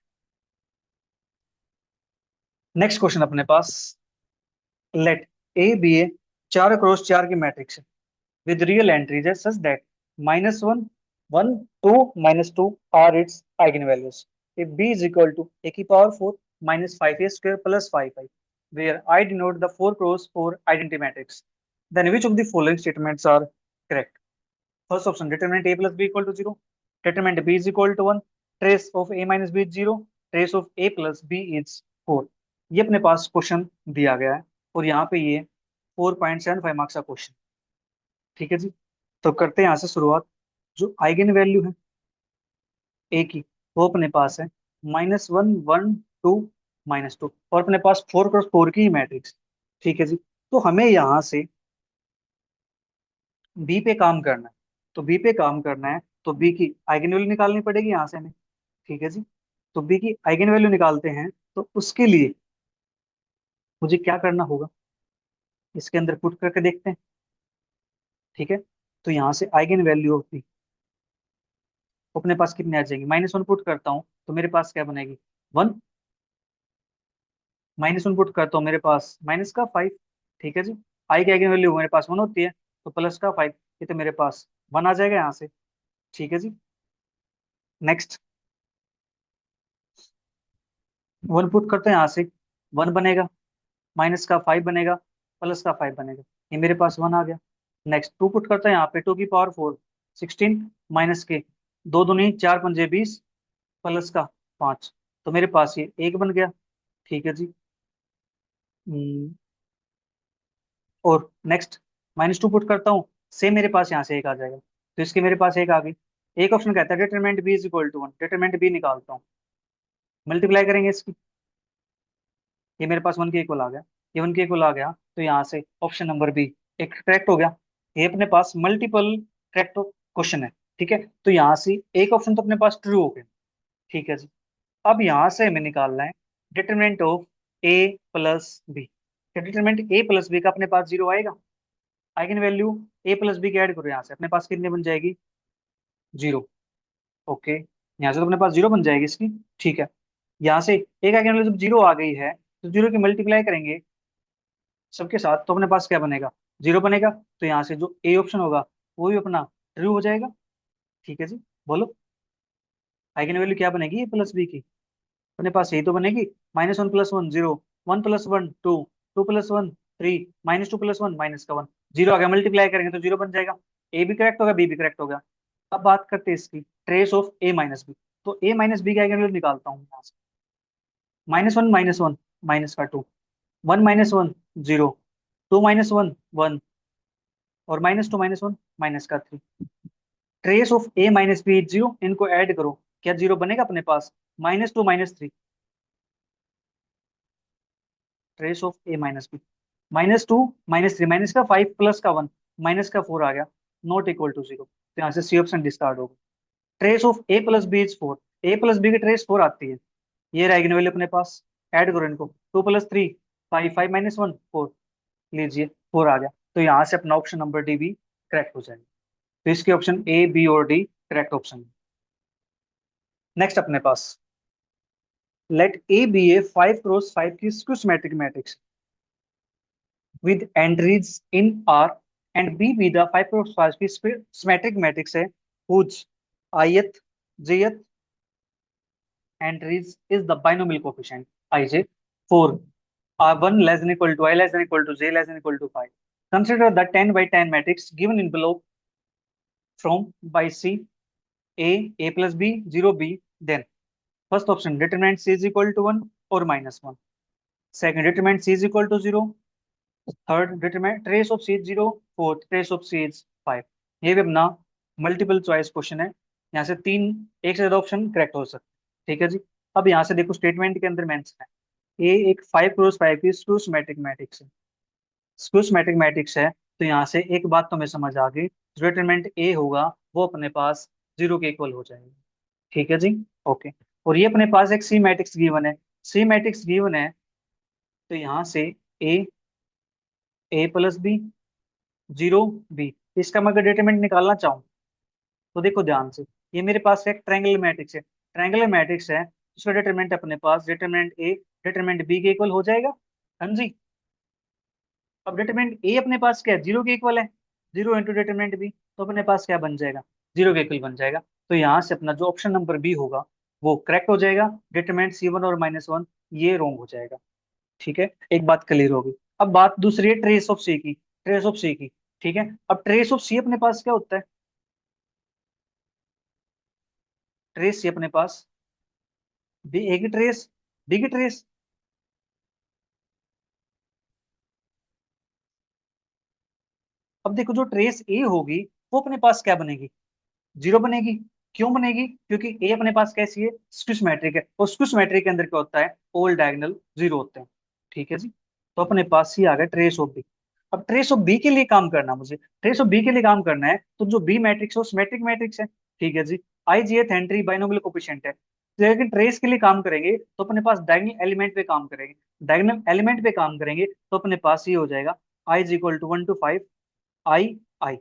Speaker 1: नेक्स्ट क्वेश्चन अपने पास, let A be a 4 cross 4 की मैट्रिक्स है with real entries as such that -1, 1, 2, -2 are its eigenvalues. If b is equal to a की power 4 minus 5a square plus 5i, where I denote the 4 cross 4 identity matrix, then which of the following statements are correct? First option, determinant a plus b equal to 0, determinant b is equal to 1, trace of a minus b is 0, trace of a plus b is 4. ये अपने पास question दिया गया है और यहाँ पे ये 4.75 marks का क्वेश्चन। ठीक है जी। तो करते हैं यहाँ से शुरुआत। जो आइगन वैल्यू है ए की, वो अपने पास है -1, 1, 2, -2, और अपने पास 4 क्रॉस 4 की मैट्रिक्स। ठीक है जी। तो हमें यहाँ से बी पे काम करना है। तो बी पे काम करना है तो बी की आइगन वैल्यू निकालनी पड़ेगी यहाँ से हमें। ठीक है जी। तो बी की आइगन वैल्यू निकालते हैं तो उसके लिए मुझे क्या करना होगा, इसके अंदर पुट करके देखते हैं। ठीक है। तो यहाँ से आइगन वैल्यू ऑफ बी अपने पास कितने आ जाएगी, -1 पुट करता हूँ तो मेरे पास क्या बनेगी, 1, -1 पुट करता हूँ मेरे पास माइनस का 5। ठीक है जी। आई की आइगन वैल्यू मेरे पास 1 होती है तो प्लस का 5, ये तो मेरे पास 1 आ जाएगा यहाँ से। ठीक है जी। नेक्स्ट 1 पुट करते हैं यहाँ से, 1 बनेगा, माइनस का 5 बनेगा, प्लस का 5 बनेगा, ये मेरे पास 1 आ गया। नेक्स्ट 2 पुट करते हैं यहाँ पे, 2 की पावर 4, 16 माइनस के 2 दूनी 4 पंजे 20, प्लस का 5, तो मेरे पास ये 1 बन गया। ठीक है जी। हम्म, और नेक्स्ट -2 पुट करता हूँ, सेम मेरे पास यहाँ से 1 आ जाएगा, तो इसके मेरे पास 1 आ गई। एक ऑप्शन कहता है determinant B is equal to 1, determinant B निकालता हूँ, मल्टीप्लाई करेंगे इसकी, ये मेरे पास 1 के इक्वल आ गया। ये 1 के इक्वल आ गया तो यहाँ से ऑप्शन नंबर बी एक करेक्ट हो गया। ये अपने पास मल्टीपल करेक्ट क्वेश्चन है। ठीक है। तो यहाँ से एक ऑप्शन तो अपने पास ट्रू हो गया। ठीक है जी। अब यहाँ से हमें निकालना है determinant of A plus B. Determinant A plus B का अपने पास 0 आएगा, eigen value A plus B की ऐड करो, यहाँ से अपने पास कितने बन जाएगी, 0। ओके, यहाँ से तो अपने पास 0 बन जाएगी इसकी। ठीक है। यहाँ से एक आइगन वैल्यू जब 0 आ गई है तो 0 की मल्टीप्लाई करेंगे सबके साथ तो अपने पास क्या बनेगा, 0 बनेगा। तो यहाँ से जो ए ऑप्शन होगा वो भी अपना ट्रू हो जाएगा। ठीक है जी। बोलो आइगन वैल्यू क्या बनेगी ए प्लस बी की, अपने पास यही तो बनेगी, -1 + 1 0, 1 + 1 2, 2 + 1 3, -2 + 1 -1, 0 आ गया, मल्टीप्लाई करेंगे तो 0 बन जाएगा। ए भी करेक्ट होगा, बी भी करेक्ट होगा। अब बात करते हैं इसकी trace of A minus B. तो ए माइनस बी का आइगन वैल्यू निकालता हूँ यहाँ से, -1 -1 माइनस का 2, 1 -1 0, 2 -1 1, और -2 -1 -3। Trace of A minus B 0, इनको ऐड करो, क्या 0 बनेगा अपने पास, -2 -3, trace of A minus B, -2 -3, minus का 5 प्लस का 1, माइनस का 4 आ गया, नॉट इक्वल टू 0, तो यहाँ से सी ऑप्शन डिस्कार्ड होगा। Trace of A plus B is 4, A plus B की ट्रेस 4 आती है, ये रहेगी वैल्यू अपने पास, ऐड करो इनको, 2 + 3 5, 5 -1 4, लीजिए 4 आ गया। तो यहाँ से अपना ऑप्शन नंबर डी भी करेक्ट हो जाएगा। तो इसके ऑप्शन ए बी और डी करेक्ट ऑप्शन है। नेक्स्ट अपने पास लेट ए बी ए 5 × 5 की skew symmetric matrix with entries in R, and B be the 5 × 5 की symmetric matrix है whose ith jth entries is the binomial coefficient ij for r1 less than equal to I less than equal to j less than equal to 5. Consider the 10 by 10 matrix given in below from by C a plus b 0 b. Then first option determinant c is equal to 1 or -1, second determinant c is equal to 0, third determine trace of C 0, fourth trace of C 5। ये भी अपना multiple choice question है, यहाँ से तीन एक से ज्यादा ऑप्शन करेक्ट हो सकते हैं। ठीक है जी। अब यहाँ से देखो स्टेटमेंट के अंदर मेंशन है ए एक 5 × 5 की स्क्यू सिमेट्रिक मैट्रिक्स है, स्क्यू सिमेट्रिक मैट्रिक्स है। तो यहाँ से एक बात तो हमें समझ आ गई, जो डिटरमिनेंट ए होगा वो अपने पास 0 के इक्वल हो जाएगा। ठीक है जी। ओके। और ये अपने पास एक सी मैट्रिक्स गिवन है, सी मैट्रिक्स गिवन है, तो यहाँ से ए ए प्लस बी 0 बी, इसका मैं अगर डिटरमिनेंट निकालना चाहूँ तो देखो ध्यान से, ये मेरे पास एक ट्रायंगुलर मैट्रिक्स है, ट्रायंगुलर मैट्रिक्स है, उसका डिटरमिनेंट अपने पास डिटरमिनेंट ए डिटरमिनेंट बी के इक्वल हो जाएगा। हाँ जी। अब डिटरमिनेंट ए अपने पास क्या है, जीरो के इक्वल है, जीरो इंटू डिटरमिनेंट बी, तो अपने पास क्या बन जाएगा, जीरो के इक्वल बन जाएगा। तो यहाँ से अपना जो ऑप्शन नंबर बी होगा वो करेक्ट हो जाएगा, डिटरमिनेंट C1 और -1 ये रॉन्ग हो जाएगा। ठीक है, एक बात क्लियर होगी। अब बात दूसरी है ट्रेस ऑफ सी की, ट्रेस ऑफ सी की। ठीक है, अब ट्रेस ऑफ सी अपने पास क्या होता है, ट्रेस सी अपने पास बी, ए की ट्रेस, बी की ट्रेस। अब देखो जो ट्रेस ए होगी वो अपने पास क्या बनेगी, जीरो बनेगी। क्यों बनेगी, क्योंकि ए अपने पास कैसी है, स्क्विश मैट्रिक है, और स्क्विश मैट्रिक के अंदर क्या होता है, ऑल डायगोनल जीरो होते हैं। ठीक है जी, तो अपने पास ही आ गया ट्रेस ऑफ बी। अब ट्रेस ऑफ बी के लिए काम करना, मुझे ट्रेस ऑफ बी के लिए काम करना है, तो जो बी मैट्रिक्स है वो सिमेट्रिक मैट्रिक्स है। ठीक है जी, आई जी एथ एंट्री बाइनोमियल कोफिशिएंट है, लेकिन ट्रेस के लिए काम करेंगे तो अपने पास डायगोनल एलिमेंट पे काम करेंगे, डायगोनल एलिमेंट पे काम करेंगे तो अपने पास ये हो जाएगा आई इज इक्वल टू 1 to 5 आई आई,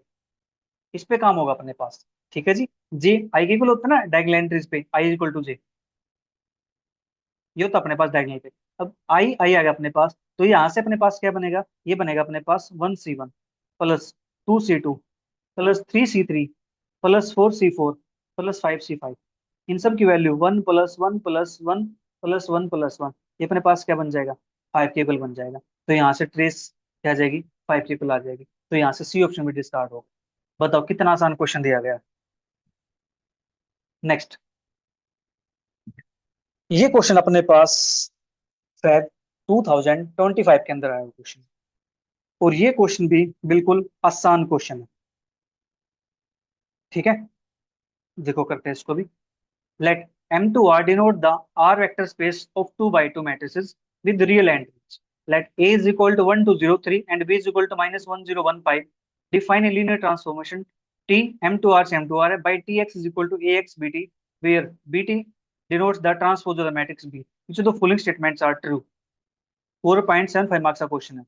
Speaker 1: इस पे काम होगा अपने पास। ठीक है जी, जे आई के इक्वल होता है ना डायगोनल एंट्रीज पे, आई इक्वल टू जे, ये होता है अपने पास डायगोनल पे। अब आई आई आ गया अपने पास, तो यहाँ से अपने पास क्या बनेगा, ये बनेगा अपने पास 1C1 plus 2C2 plus 3C3 plus 4C4 plus 5C5। इन सब की वैल्यू 1 + 1 + 1 + 1 + 1, ये अपने पास क्या बन जाएगा, 5 के इक्वल बन जाएगा। तो यहाँ से ट्रेस क्या आ जाएगी, 5 के इक्वल आ जाएगी। तो यहाँ से सी ऑप्शन भी डिस्कार्ड होगा। बताओ कितना आसान क्वेश्चन दिया गया। नेक्स्ट, ये क्वेश्चन अपने पास फैब 2025 के अंदर आया क्वेश्चन, और ये क्वेश्चन भी बिल्कुल आसान क्वेश्चन है। ठीक है, देखो करते हैं इसको भी। Let M2R denote the R vector space of 2 by 2 matrices with real entries. Let A is equal to 1 to 0 3 and B is equal to -1 0 1 5. Define a linear transformation T M2R से M2R है by TX is equal to AX BT, where BT denotes the transpose of the matrix B. Which of the following statements are true? 4.75 marks का question है।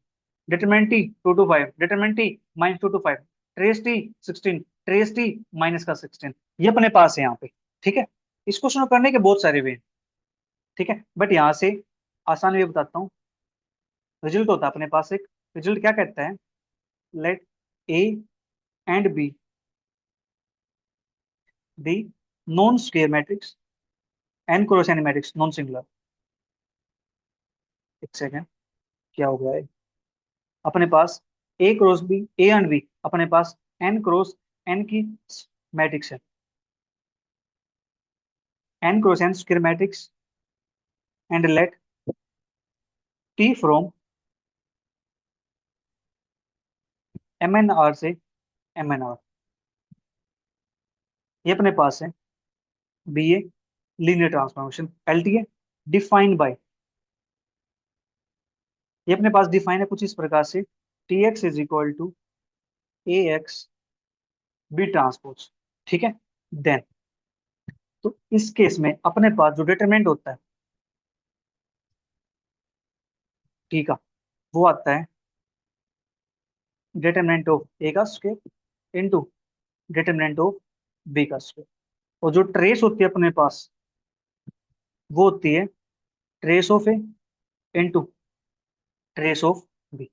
Speaker 1: Determinant T 2 to 5, determinant T -2 to 5, trace T 16, trace T minus का 16, ये अपने पास है यहाँ पे। ठीक है, इस क्वेश्चन को करने के बहुत सारे वे हैं। ठीक है, बट यहाँ से आसान वे बताता हूँ। रिजल्ट होता है अपने पास एक, रिजल्ट क्या कहता है, let A and B the non square matrix, n cross n matrix non singular. एक सेकेंड, क्या हो गया है, अपने पास A cross B, A and B अपने पास एन क्रॉस एन की मैट्रिक्स है, n cross n square matrix, and let T from M n R से एम एन आर, ये अपने पास है be a linear transformation L T A defined by, ये अपने पास डिफाइन है कुछ इस प्रकार से, T X is equal to A X B transpose. ठीक है, देन तो इस केस में अपने पास जो डिटरमिनेंट होता है टी का, वो आता है डिटरमिनेंट ऑफ ए का square into determinant of B का स्क्वायर, और जो ट्रेस होती है अपने पास वो होती है trace of A into trace of B.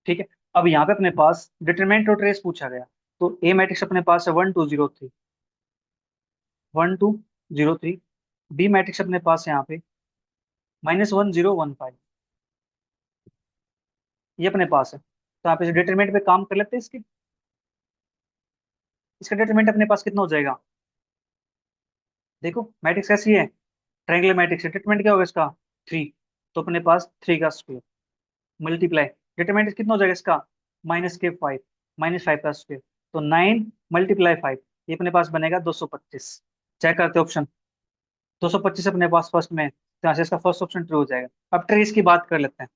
Speaker 1: ठीक है, अब यहाँ पे अपने पास डिटरमिनेंट और ट्रेस पूछा गया, तो ए मैट्रिक्स अपने पास है 1 2 0 3, 1 2 0 3, बी मैट्रिक्स अपने पास है यहाँ पे -1 0 1 5, ये अपने पास है। तो आप इस डिटरमिनेंट पे काम कर लेते हैं इसके, इसका डिटरमिनेंट अपने पास कितना हो जाएगा, देखो मैट्रिक्स कैसी है, ट्रायंगुलर मैट्रिक्स है, डिटरमिनेंट क्या होगा इसका 3, तो अपने पास 3 का स्क्वायर मल्टीप्लाई, डिटरमिनेंट कितना हो जाएगा इसका -5, -5 का स्क्वायर, तो 9 × 5, ये अपने पास बनेगा 225। चेक करते ऑप्शन, 225 अपने पास फर्स्ट में, तो यहाँ से इसका फर्स्ट ऑप्शन ट्रू हो जाएगा। अब ट्रेस की बात कर लेते हैं।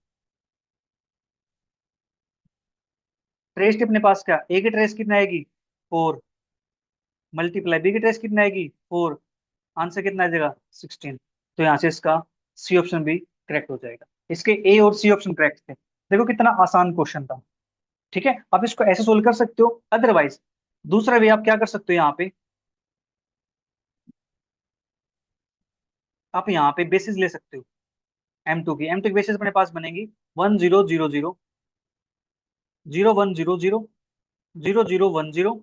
Speaker 1: ट्रेस की अपने पास क्या, ए की ट्रेस कितना आएगी 4, मल्टीप्लाई बी की ट्रेस कितना आएगी 4, आंसर कितना आ जाएगा 16। तो यहाँ से इसका सी ऑप्शन भी करेक्ट हो जाएगा। इसके ए और सी ऑप्शन करेक्ट थे। देखो कितना आसान क्वेश्चन था। ठीक है, आप इसको ऐसे सोल्व कर सकते हो, अदरवाइज दूसरा वे आप क्या कर सकते हो, यहाँ पे आप यहाँ पे बेसिस ले सकते हो। M2 की बेसिस अपने पास बनेगी 1000, 0 1 0 0, 0 0 1 0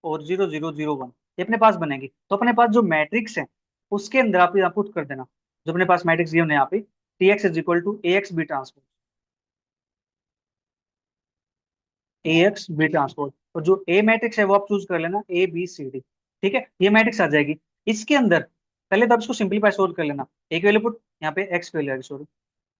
Speaker 1: और 0 0 0 1, ये अपने पास बनेगी। तो अपने पास जो मैट्रिक्स है उसके अंदर आप यहाँ पुट कर देना, जो अपने पास मैट्रिक्स गिवन है यहाँ पे, T X is equal to A X B transpose, A X B transpose. और जो ए मैट्रिक्स है वो आप चूज कर लेना ए बी सी डी। ठीक है, ये मैट्रिक्स आ जाएगी। इसके अंदर पहले तो आप इसको सिंपलीफाई सोल्व कर लेना। ए की वैल्यू पुट यहाँ पे, एक्स की वैल्यू, सॉरी,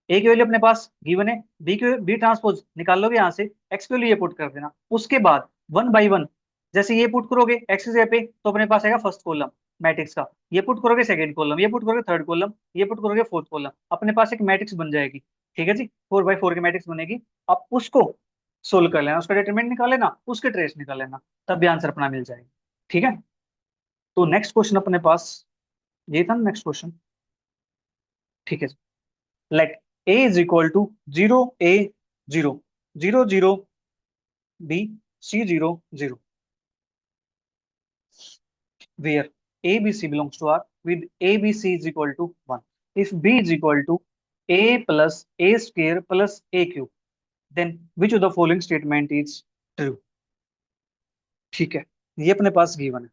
Speaker 1: ए की वैल्यू अपने पास गिवन है, बी ट्रांसपोज निकाल लोगे यहाँ से, एक्स की वैल्यू ये पुट कर देना। उसके बाद वन बाई वन, जैसे ये पुट करोगे एक्स की जगह पे तो अपने पास आएगा फर्स्ट कॉलम मैट्रिक्स का, ये पुट करोगे सेकंड कॉलम, ये पुट करोगे थर्ड कॉलम, ये पुट करोगे फोर्थ कॉलम, अपने पास एक मैट्रिक्स बन जाएगी। ठीक है जी, 4 बाई 4 की मैट्रिक्स बनेगी। आप उसको सोल्व कर लेना, उसका डिटरमिनेंट निकाल लेना, उसके ट्रेस निकाल लेना, तब भी आंसर अपना मिल जाएगा। ठीक है, तो नेक्स्ट क्वेश्चन अपने पास ये था, नेक्स्ट क्वेश्चन। ठीक है, let A is equal to 0 A 0 0 0 B C 0 0, where ABC belongs to R with ABC is equal to 1. If B is equal to A plus A square plus A cube, then which of the following statement is true? ठीक है, ये अपने पास given है।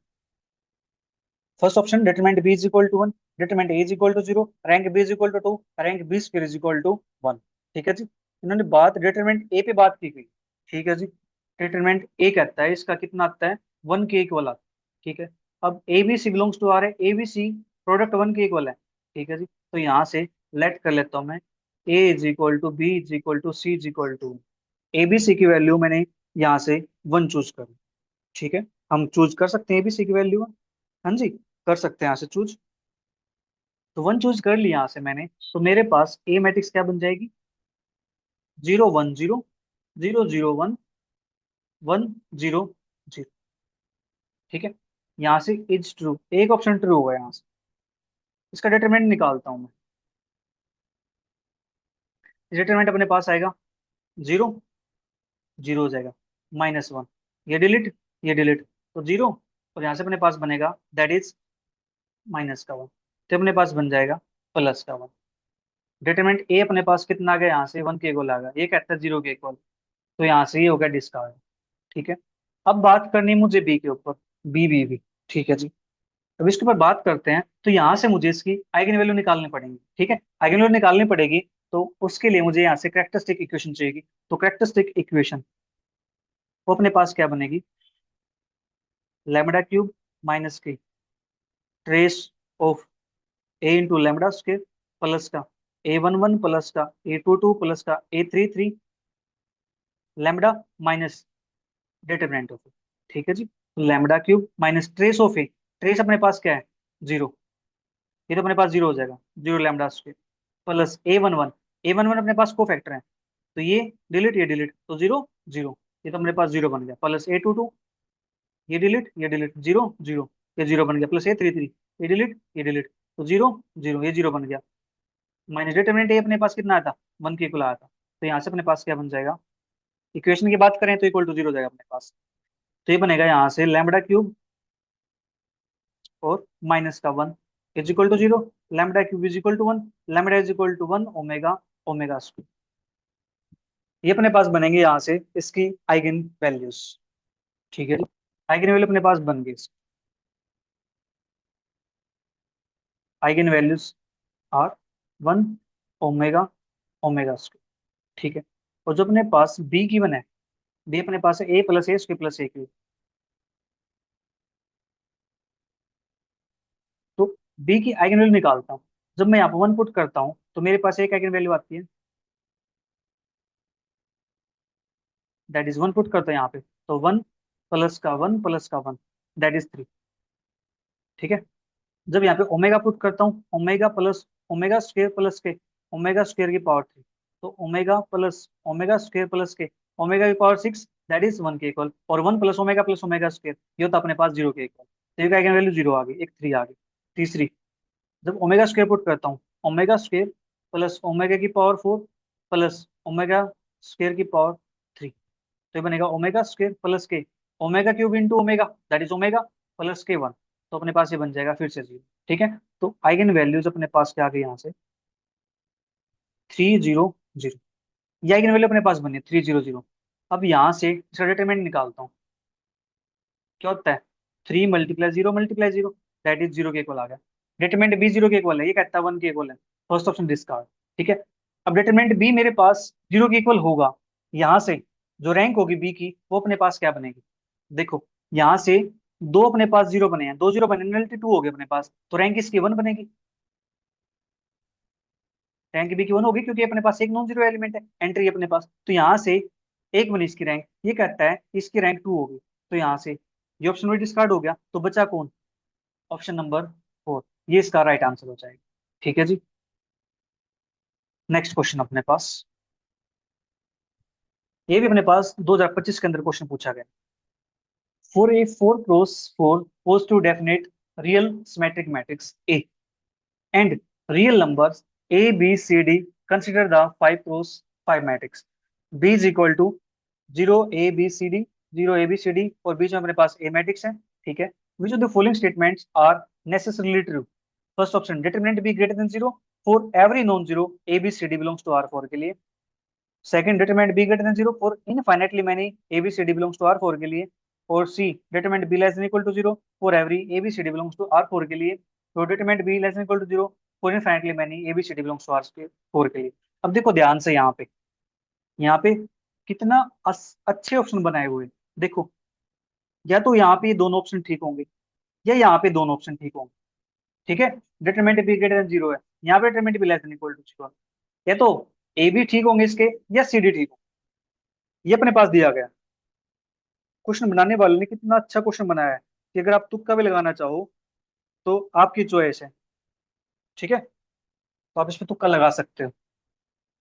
Speaker 1: First option, determinant B is equal to 1, determinant A is equal to 0, rank B is equal to 2, rank B square is equal to 1। ठीक है जी, इन्होंने बात डिटरमिनेंट ए पे बात की गई। ठीक है जी, डिटरमिनेंट ए कहता है इसका कितना आता है, 1 के इक्वल आता है। ठीक है, अब A B C belongs to R है, ए बी सी प्रोडक्ट 1 के इक्वल है। ठीक है जी, तो यहाँ से लेट कर लेता हूँ मैं, A is equal to B is equal to C is equal to, A B C की वैल्यू मैंने यहाँ से 1 चूज कर। ठीक है, हम चूज कर सकते हैं एबीसी की वैल्यू। हाँ जी, कर सकते हैं यहाँ से चूज। तो 1 चूज कर लिया यहाँ से मैंने, तो मेरे पास ए मैट्रिक्स क्या बन जाएगी, 0 1 0 0 0 1 1 0 0। ठीक है, यहाँ से इज ट्रू, एक ऑप्शन ट्रू होगा यहाँ से। इसका डिटरमिनेंट निकालता हूँ मैं, डिटरमिनेंट अपने पास आएगा 0 0 हो जाएगा, -1, ये डिलीट, ये डिलीट, तो 0, और यहाँ से अपने पास बनेगा दैट इज माइनस का 1, तो अपने पास बन जाएगा प्लस का 1। डिटरमिनेंट ए अपने पास कितना आ गया, यहाँ से 1 के इक्वल आ गया, ये कहता है 0 के इक्वल, तो यहाँ से ये हो गया डिस्कार्ड। ठीक है, अब बात करनी है मुझे बी के ऊपर, बी। ठीक है जी, अब इसके ऊपर बात करते हैं। तो यहाँ से मुझे इसकी आइगन वैल्यू निकालनी पड़ेगी। ठीक है, आइगन वैल्यू निकालनी पड़ेगी, तो उसके लिए मुझे यहाँ से कैरेक्टरिस्टिक इक्वेशन चाहिएगी। तो कैरेक्टरिस्टिक इक्वेशन वो अपने पास क्या बनेगी, लैम्डा क्यूब माइनस की trace of A into lambda square plus का A11 प्लस का A22 प्लस का A33 lambda minus determinant of A. ठीक है जी, lambda cube minus trace of A, trace अपने पास क्या है, 0, ये तो अपने पास 0 हो जाएगा, 0 लैम्डा स्क्वायर प्लस A11 अपने पास को फैक्टर है, तो ये डिलीट तो 0 0, ये तो अपने पास 0 बन गया, प्लस A22, ये डिलीट 0 0, ये 0 बन गया, प्लस A33, ये डिलीट तो 0 0, ये 0 बन गया, माइनस डिटरमिनेंट ए अपने पास कितना आया था, 1 के इक्वल आया था। तो यहाँ से अपने पास क्या बन जाएगा, इक्वेशन की बात करें तो इक्वल टू 0 जाएगा अपने पास। तो ये बनेगा यहाँ से लैम्डा क्यूब और माइनस का 1 is equal to 0, lambda cube is equal to 1, lambda is equal to 1 omega omega square. ये अपने पास बनेंगे यहाँ से इसकी आइगन वैल्यूज। ठीक है जी, आइगन वैल्यू अपने पास बन गई, eigen values are 1 omega omega square. ठीक है, और जो अपने पास बी की वन है, बी अपने पास है A plus A square plus A cube. तो बी की आइगन वैल्यू निकालता हूँ, जब मैं यहाँ पर 1 पुट करता हूँ तो मेरे पास एक आइगन वैल्यू आती है, दैट इज 1 पुट करता है यहाँ पे, तो 1 प्लस का 1 प्लस का 1 दैट इज 3। ठीक है, जब यहाँ पे ओमेगा पुट करता हूँ, omega plus omega square plus के, ओमेगा स्क्वेयर की पावर 3, तो omega plus omega square plus के, ओमेगा की पावर 6 दैट इज 1 के इक्वल, और 1 प्लस ओमेगा स्क्वेयर ये होता है अपने पास 0 के इक्वल, तो एक आइगन वैल्यू 0 आ गई, एक 3 आ गई। तीसरी, जब ओमेगा स्क्वेयर पुट करता हूँ, ओमेगा स्क्वेयर प्लस ओमेगा की पावर 4 प्लस ओमेगा स्क्वेयर की पावर 3, तो ये बनेगा ओमेगा स्क्वेयर प्लस के, omega cube into omega that is omega plus के 1, तो अपने पास ये बन जाएगा फिर से 0। ठीक है, तो आइगन वैल्यूज अपने पास क्या आ गई यहाँ से, 3 0 0, ये आइगन वैल्यू अपने पास बनी 3 0 0। अब यहाँ से इसका डिटरमिनेंट निकालता हूँ। क्या होता है? 3 × 0 × 0 दैट इज 0 के इक्वल आ गया। डिटरमिनेंट बी 0 के इक्वल है, ये कहता है 1 के इक्वल है। First option discard. ठीक है। अब डिटरमिनेंट बी मेरे पास 0 के इक्वल होगा। यहाँ से जो रैंक होगी बी की वो अपने पास क्या बनेगी? देखो, यहाँ से दो अपने पास जीरो बने हैं, दो जीरो बने, नलिटी 2 हो गए अपने पास, तो रैंक इसकी 1 बनेगी। रैंक बी की 1 होगी क्योंकि अपने पास एक नॉन जीरो एलिमेंट है, एंट्री अपने पास, तो यहाँ से एक बनी इसकी रैंक। ये कहता है इसकी रैंक 2 होगी, तो यहाँ से ये ऑप्शन भी डिस्कार्ड हो गया, तो बचा कौन? Option number 4। ये इसका राइट आंसर हो जाएगा। ठीक है जी। नेक्स्ट क्वेश्चन अपने पास, ये भी अपने पास 2025 के अंदर क्वेश्चन पूछा गया। For a 4 × 4 positive definite real symmetric matrix A and real numbers A, B, C, D, consider the 5 × 5 matrix B is equal to 0 A B C D, 0 A B C D, और बीच में अपने पास A matrix है। ठीक है। Which of the following statements are necessarily true? First option, determinant B greater than 0 for every non zero A B C D belongs to R4 के लिए। Second, determinant B greater than 0 for infinitely many A B C D belongs to R4 के लिए। और C, determinant B less than equal to 0 for every A B C D belongs to R4 के लिए। तो determinant B less than equal to 0 for infinitely many A B C D belongs to R4 के लिए। अब देखो ध्यान से, यहाँ पे कितना अच्छे ऑप्शन बनाए हुए हैं। देखो, या तो यहाँ पे ये दोनों ऑप्शन ठीक होंगे, या यहाँ पे दोनों ऑप्शन ठीक होंगे। ठीक है। डिटरमिनेंट बी ग्रेटर देन 0 है, यहाँ पे determinant B less than equal to 0। या तो ए बी ठीक होंगे इसके, या सी डी ठीक होंगे। ये अपने पास दिया गया। क्वेश्चन बनाने वाले ने कितना अच्छा क्वेश्चन बनाया है कि अगर आप तुक्का भी लगाना चाहो तो आपकी चॉइस है। ठीक है। तो आप इसमें तुक्का लगा सकते हो।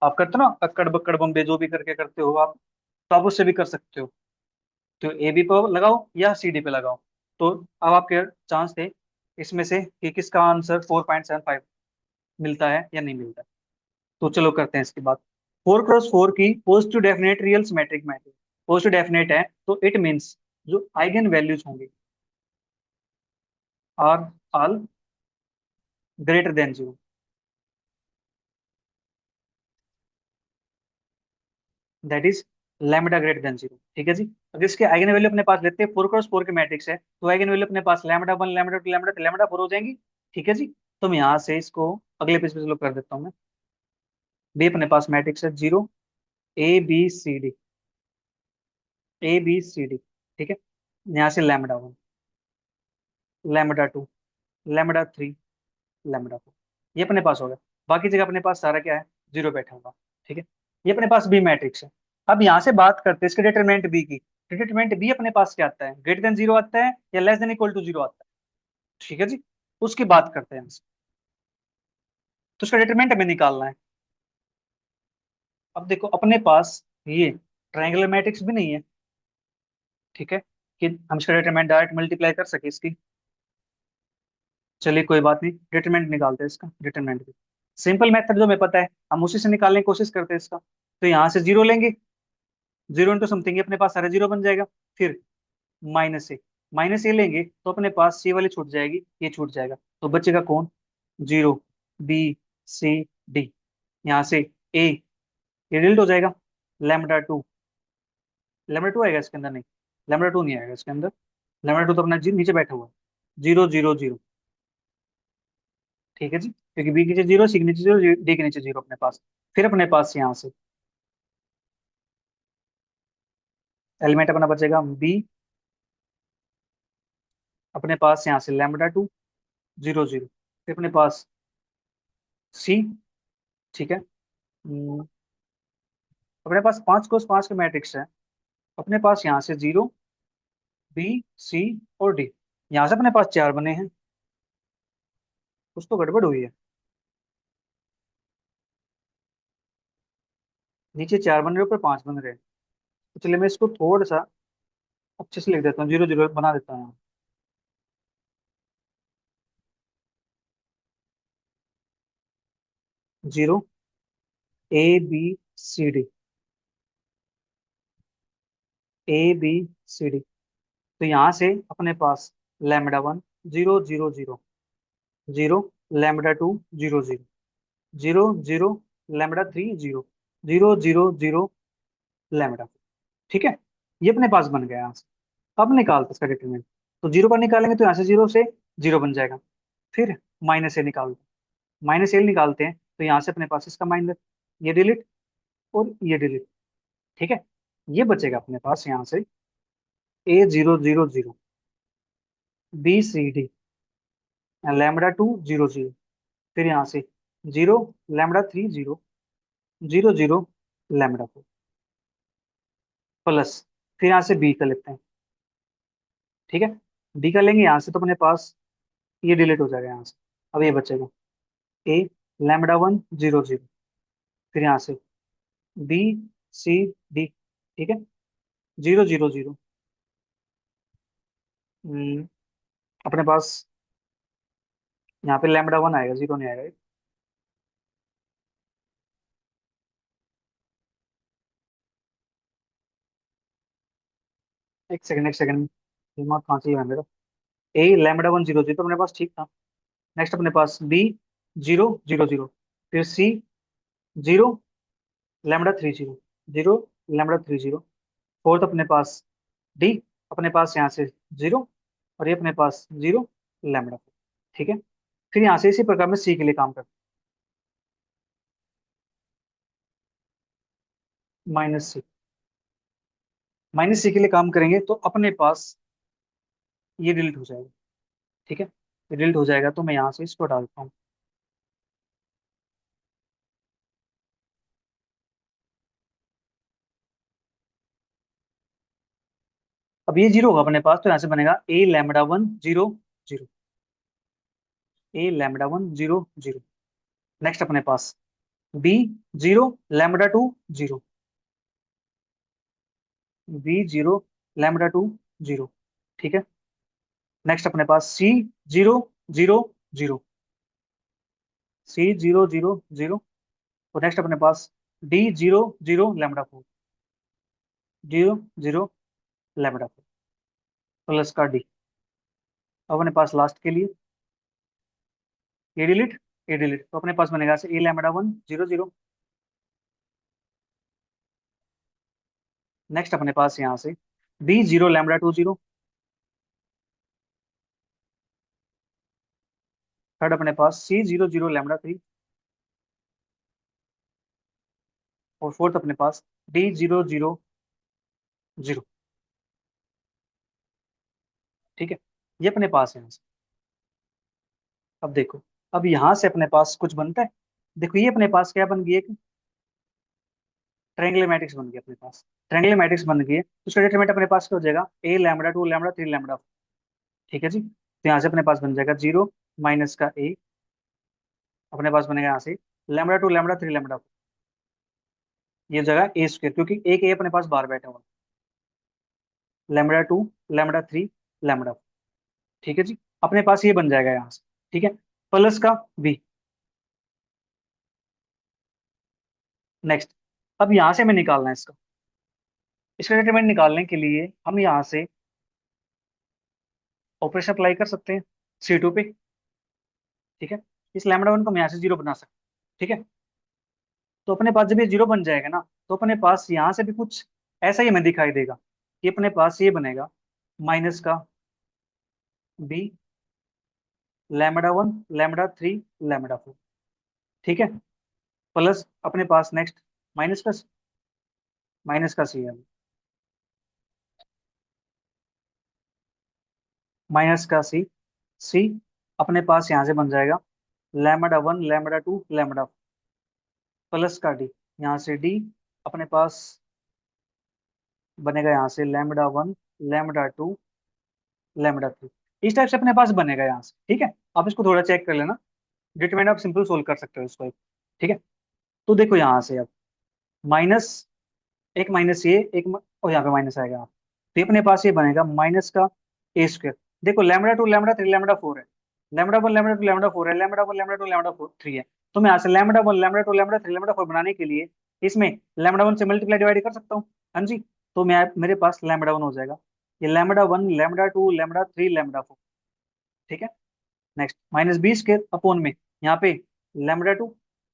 Speaker 1: आप करते हो ना अक्कड़ बक्कड़ बम्बे, जो भी करके करते हो आप, तो आप उससे भी कर सकते हो। तो ए बी पे लगाओ या सी डी पे लगाओ। तो अब आपके चांस थे इसमें से कि किसका आंसर 4.75 मिलता है या नहीं मिलता है। तो चलो करते हैं इसकी बात। 4 × 4 की positive definite real symmetric matrix, positive definite है तो इट मीन्स जो आइगन वैल्यूज होंगे are all greater than 0। That is lambda greater than 0। ठीक है जी। अगर इसके आइगन वैल्यू अपने पास लेते हैं, 4 × 4 के मैट्रिक्स है, तो आइगन वैल्यू अपने पास λ1 λ2 λ3 λ4 हो जाएंगी। ठीक है जी। तो मैं यहाँ से इसको अगले पेज पे चलो कर देता हूँ मैं। बी अपने पास मैट्रिक्स है 0 A B C D, A B C D. ठीक है। यहाँ से λ1 λ2 λ3 λ4, ये अपने पास हो गया। बाकी जगह अपने पास सारा क्या है? 0 बैठा हुआ। ठीक है। ये अपने पास बी मैट्रिक्स है। अब यहाँ से बात करते हैं इसके डिटरमिनेंट बी की। डिटरमिनेंट बी अपने पास क्या आता है? ग्रेटर देन 0 आता है या लेस देन इक्वल टू 0 आता है? ठीक है जी। उसकी बात करते हैं हमसे। तो उसका डिटरमिनेंट हमें निकालना है। अब देखो अपने पास ये ट्रायंगुलर मैट्रिक्स भी नहीं है। ठीक है। कि हम इसका डिटरमिनेंट डायरेक्ट मल्टीप्लाई कर सके इसकी। चलिए कोई बात नहीं, डिटरमिनेंट निकालते हैं इसका। डिटरमिनेंट भी सिंपल मेथड जो हमें पता है, हम उसी से निकालने की कोशिश करते हैं इसका। तो यहाँ से 0 लेंगे, 0 × समथिंग, ये अपने पास सारा 0 बन जाएगा। फिर -a, -a लेंगे तो अपने पास सी वाली छूट जाएगी, ये छूट जाएगा, तो बचेगा कौन? 0 बी सी डी। यहाँ से ए, ये डिलीट हो जाएगा। λ2, λ2 आएगा इसके अंदर? नहीं, λ2 नहीं आएगा इसके अंदर। λ2 तो अपना नीचे बैठा हुआ है, 0 0 0। ठीक है जी, क्योंकि बी के नीचे 0, सी के नीचे 0, डी के नीचे 0 अपने पास। फिर अपने पास यहाँ से एलिमेंट अपना बचेगा बी, अपने पास यहाँ से λ2 0 0। फिर अपने पास सी। ठीक है। अपने पास 5 × 5 का मैट्रिक्स है। अपने पास यहाँ से 0 बी सी और डी, यहाँ से अपने पास 4 बने हैं। कुछ तो गड़बड़ हुई है। नीचे 4 बन रहे, ऊपर 5 बन रहे हैं। तो चलिए मैं इसको थोड़ा सा अच्छे से लिख देता हूँ, 0 0 बना देता हूँ। 0 A B C D, A B C D. तो यहाँ से अपने पास λ1 0 0 0 0, λ2 0 0 0 0, λ3 0 0 0 0 λ। ठीक है, ये अपने पास बन गया यहाँ से। अब निकालते इसका डिटरमिनेंट। तो जीरो पर निकालेंगे तो यहाँ से जीरो से जीरो बन जाएगा। फिर माइनस ए निकालते हैं, माइनस ए निकालते हैं तो यहाँ से अपने पास इसका माइनस, ये डिलीट और ये डिलीट। ठीक है, ये बचेगा अपने पास यहाँ से A0 0 0 BCD λ2 0 0। फिर यहाँ से जीरो λ3 0 0 0 λ4 प्लस, फिर यहाँ से बी का लेते हैं। ठीक है, बी का लेंगे यहाँ से तो अपने पास ये डिलीट हो जाएगा यहाँ से। अब ये बचेगा A λ1 0 0। फिर यहाँ से BCD। ठीक है, 0 0 0। अपने पास यहाँ पे λ1 आएगा, जीरो नहीं आएगा। एक सेकंड, दिमाग कहाँ से है मेरा। A λ1 0 0 तो अपने पास ठीक था। नेक्स्ट अपने पास B0 0 0। फिर C 0 λ3 0 0 λ3 0। फोर्थ अपने पास D, अपने पास यहाँ से जीरो, और ये अपने पास जीरो λ4। ठीक है, फिर यहाँ से इसी प्रकार में C के लिए काम करते हैं। माइनस सी के लिए काम करेंगे तो अपने पास ये डिलीट हो जाएगा। ठीक है, ये डिलीट हो जाएगा तो मैं यहाँ से इसको डालता हूँ। अब ये जीरो होगा अपने पास तो यहाँ से बनेगा A λ1 0 0। A λ1 0 0। नेक्स्ट अपने पास B 0 λ2 0। B 0 λ2 0। ठीक है, नेक्स्ट अपने पास C 0 0 0। C 0 0 0। और नेक्स्ट अपने पास D 0 0 λ4। 0 0 λ4 प्लस का D। अब अपने पास लास्ट के लिए ए डिलीट तो अपने पास बनेगा से A λ1 0 0। नेक्स्ट अपने पास यहाँ से B 0 λ2 0। थर्ड अपने पास C 0 0 λ3। और फोर्थ अपने पास D 0 0 0। ठीक है, ये अपने पास है यहाँ से। अब देखो, अब यहाँ से अपने पास कुछ बनता है। देखो ये अपने पास क्या बन गई, एक ट्रायंगुलर मैट्रिक्स बन गया अपने पास। ट्रायंगुलर मैट्रिक्स बन गई है तो उसका डिटरमिनेंट अपने पास क्या हो जाएगा A λ2 λ3 λ। ठीक है जी, तो यहाँ से अपने पास बन जाएगा जीरो माइनस का ए। अपने पास बनेगा यहाँ से λ2 λ3 λ। ये जगह ए स्क्र, क्योंकि एक ए अपने पास बाहर बैठा हुआ। λ2 λ3 λ। ठीक है जी, अपने पास ये बन जाएगा यहाँ से। ठीक है, प्लस का बी। नेक्स्ट, अब यहाँ से हमें निकालना है इसका। इसका डिटरमिनेंट निकालने के लिए हम यहाँ से ऑपरेशन अप्लाई कर सकते हैं C2 पे। ठीक है, इस λ1 को हम यहाँ से जीरो बना सकते हैं। ठीक है, तो अपने पास जब ये जीरो बन जाएगा ना तो अपने पास यहाँ से भी कुछ ऐसा ही हमें दिखाई देगा कि अपने पास ये बनेगा माइनस का बी λ1 λ3 λ4। ठीक है, प्लस अपने पास नेक्स्ट माइनस का सी है। माइनस का सी। सी अपने पास यहाँ से बन जाएगा λ1 λ2 λ। प्लस का डी, यहाँ से डी अपने पास बनेगा यहाँ से λ1 λ2 λ3। इस टाइप से अपने पास बनेगा यहाँ से। ठीक है, आप इसको थोड़ा चेक कर लेना, डिटरमिनेंट आप सिंपल सोल्व कर सकते हो इसको। ठीक है, तो देखो यहाँ से अब माइनस, एक माइनस ये और यहाँ पे माइनस आएगा। तो ये अपने पास ये बनेगा माइनस का ए स्क्वायर। देखो λ2 λ3 λ4 है, λ1 λ2 λ4 है, λ1 λ2 λ4 3 है। तो मैं यहाँ से λ1 λ2 λ3 λ4 बनाने के लिए इसमें λ1 से मल्टीप्लाई डिवाइड कर सकता हूँ। हाँ जी, तो मैं मेरे पास λ1 हो जाएगा, ये λ1 λ2 λ3 λ4। ठीक है, next minus B square upon में यहाँ पे λ2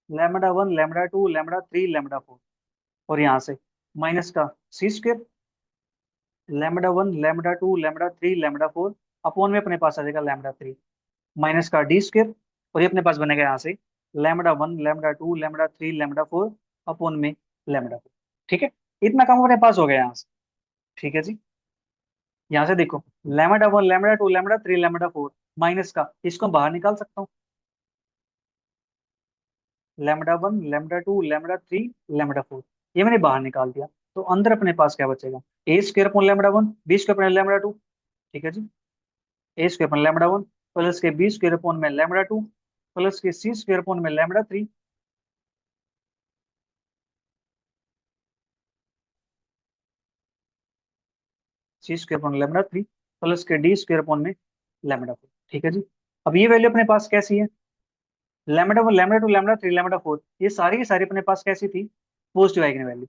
Speaker 1: λ1 λ2 λ3 λ4। और यहाँ से माइनस का सी स्क्वायर λ1 λ2 λ3 λ4 अपॉन में अपने पास आ जाएगा λ3 माइनस का डी स्क्वायर, और ये अपने पास बनेगा यहाँ से λ1 λ2 λ3 λ4 अपॉन में λ4। ठीक है, इतना काम अपने पास हो गया यहाँ से। ठीक है जी, यहाँ से देखो λ1 λ2 λ3 λ4 माइनस का, इसको बाहर निकाल सकता हूँ, λ1 λ2 λ3 λ4, ये मैंने बाहर निकाल दिया। तो अंदर अपने पास क्या बचेगा, A square upon λ1 B square upon λ2। ठीक है जी, ए स्क्वायर अपॉन λ1 प्लस के बी स्क्वायर अपॉन में λ2 प्लस के सी स्क्वायर अपॉन में λ3, सी स्क्वायर अपॉन λ3 प्लस के डी स्क्वायर अपॉन में λ4। ठीक है जी, अब ये वैल्यू अपने पास कैसी है, λ1 λ2 λ3 λ4, ये सारी की सारी अपने पास कैसी थी, पॉजिटिव आइगन वैल्यू।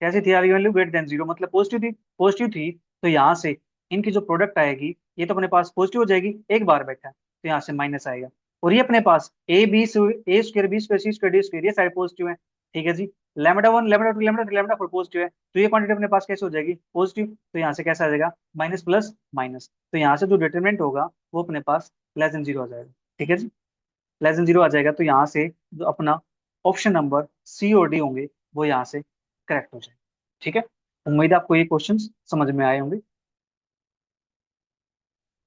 Speaker 1: कैसी थी, are value greater than zero, मतलब पॉजिटिव थी। पॉजिटिव थी तो यहाँ से इनकी जो प्रोडक्ट आएगी ये तो अपने पास पॉजिटिव हो जाएगी, एक बार बैठा है तो यहाँ से माइनस आएगा। और ये अपने पास ए स्क्वायर बी स्क्वायर सी स्क्वायर डी स्क्वायर ये सारे पॉजिटिव है। ठीक है जी, λ1 λ2 λ3 λ4 पॉजिटिव है, तो ये क्वांटिटी अपने पास कैसे हो जाएगी, पॉजिटिव, तो यहाँ से कैसा आ जाएगा, माइनस प्लस माइनस, तो यहाँ से जो डिटरमिनेंट होगा वो अपने पास लेस देन जीरो आ जाएगा। ठीक है जी, लेस देन जीरो आ जाएगा, तो यहाँ से जो अपना ऑप्शन नंबर सी और डी होंगे वो यहाँ से करेक्ट हो जाएंगे। ठीक है, उम्मीद है आपको ये क्वेश्चंस समझ में आए होंगे।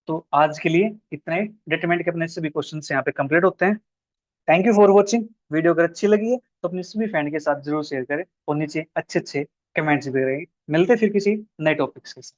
Speaker 1: तो आज के लिए इतना ही, डिटरमिनेंट के अपने सभी क्वेश्चंस यहाँ पे कंप्लीट होते हैं। Thank you for watching. Video अगर अच्छी लगी है तो अपने सभी फ्रेंड के साथ जरूर शेयर करें और नीचे अच्छे अच्छे कमेंट्स भी करें। मिलते हैं फिर किसी नए टॉपिक्स के साथ।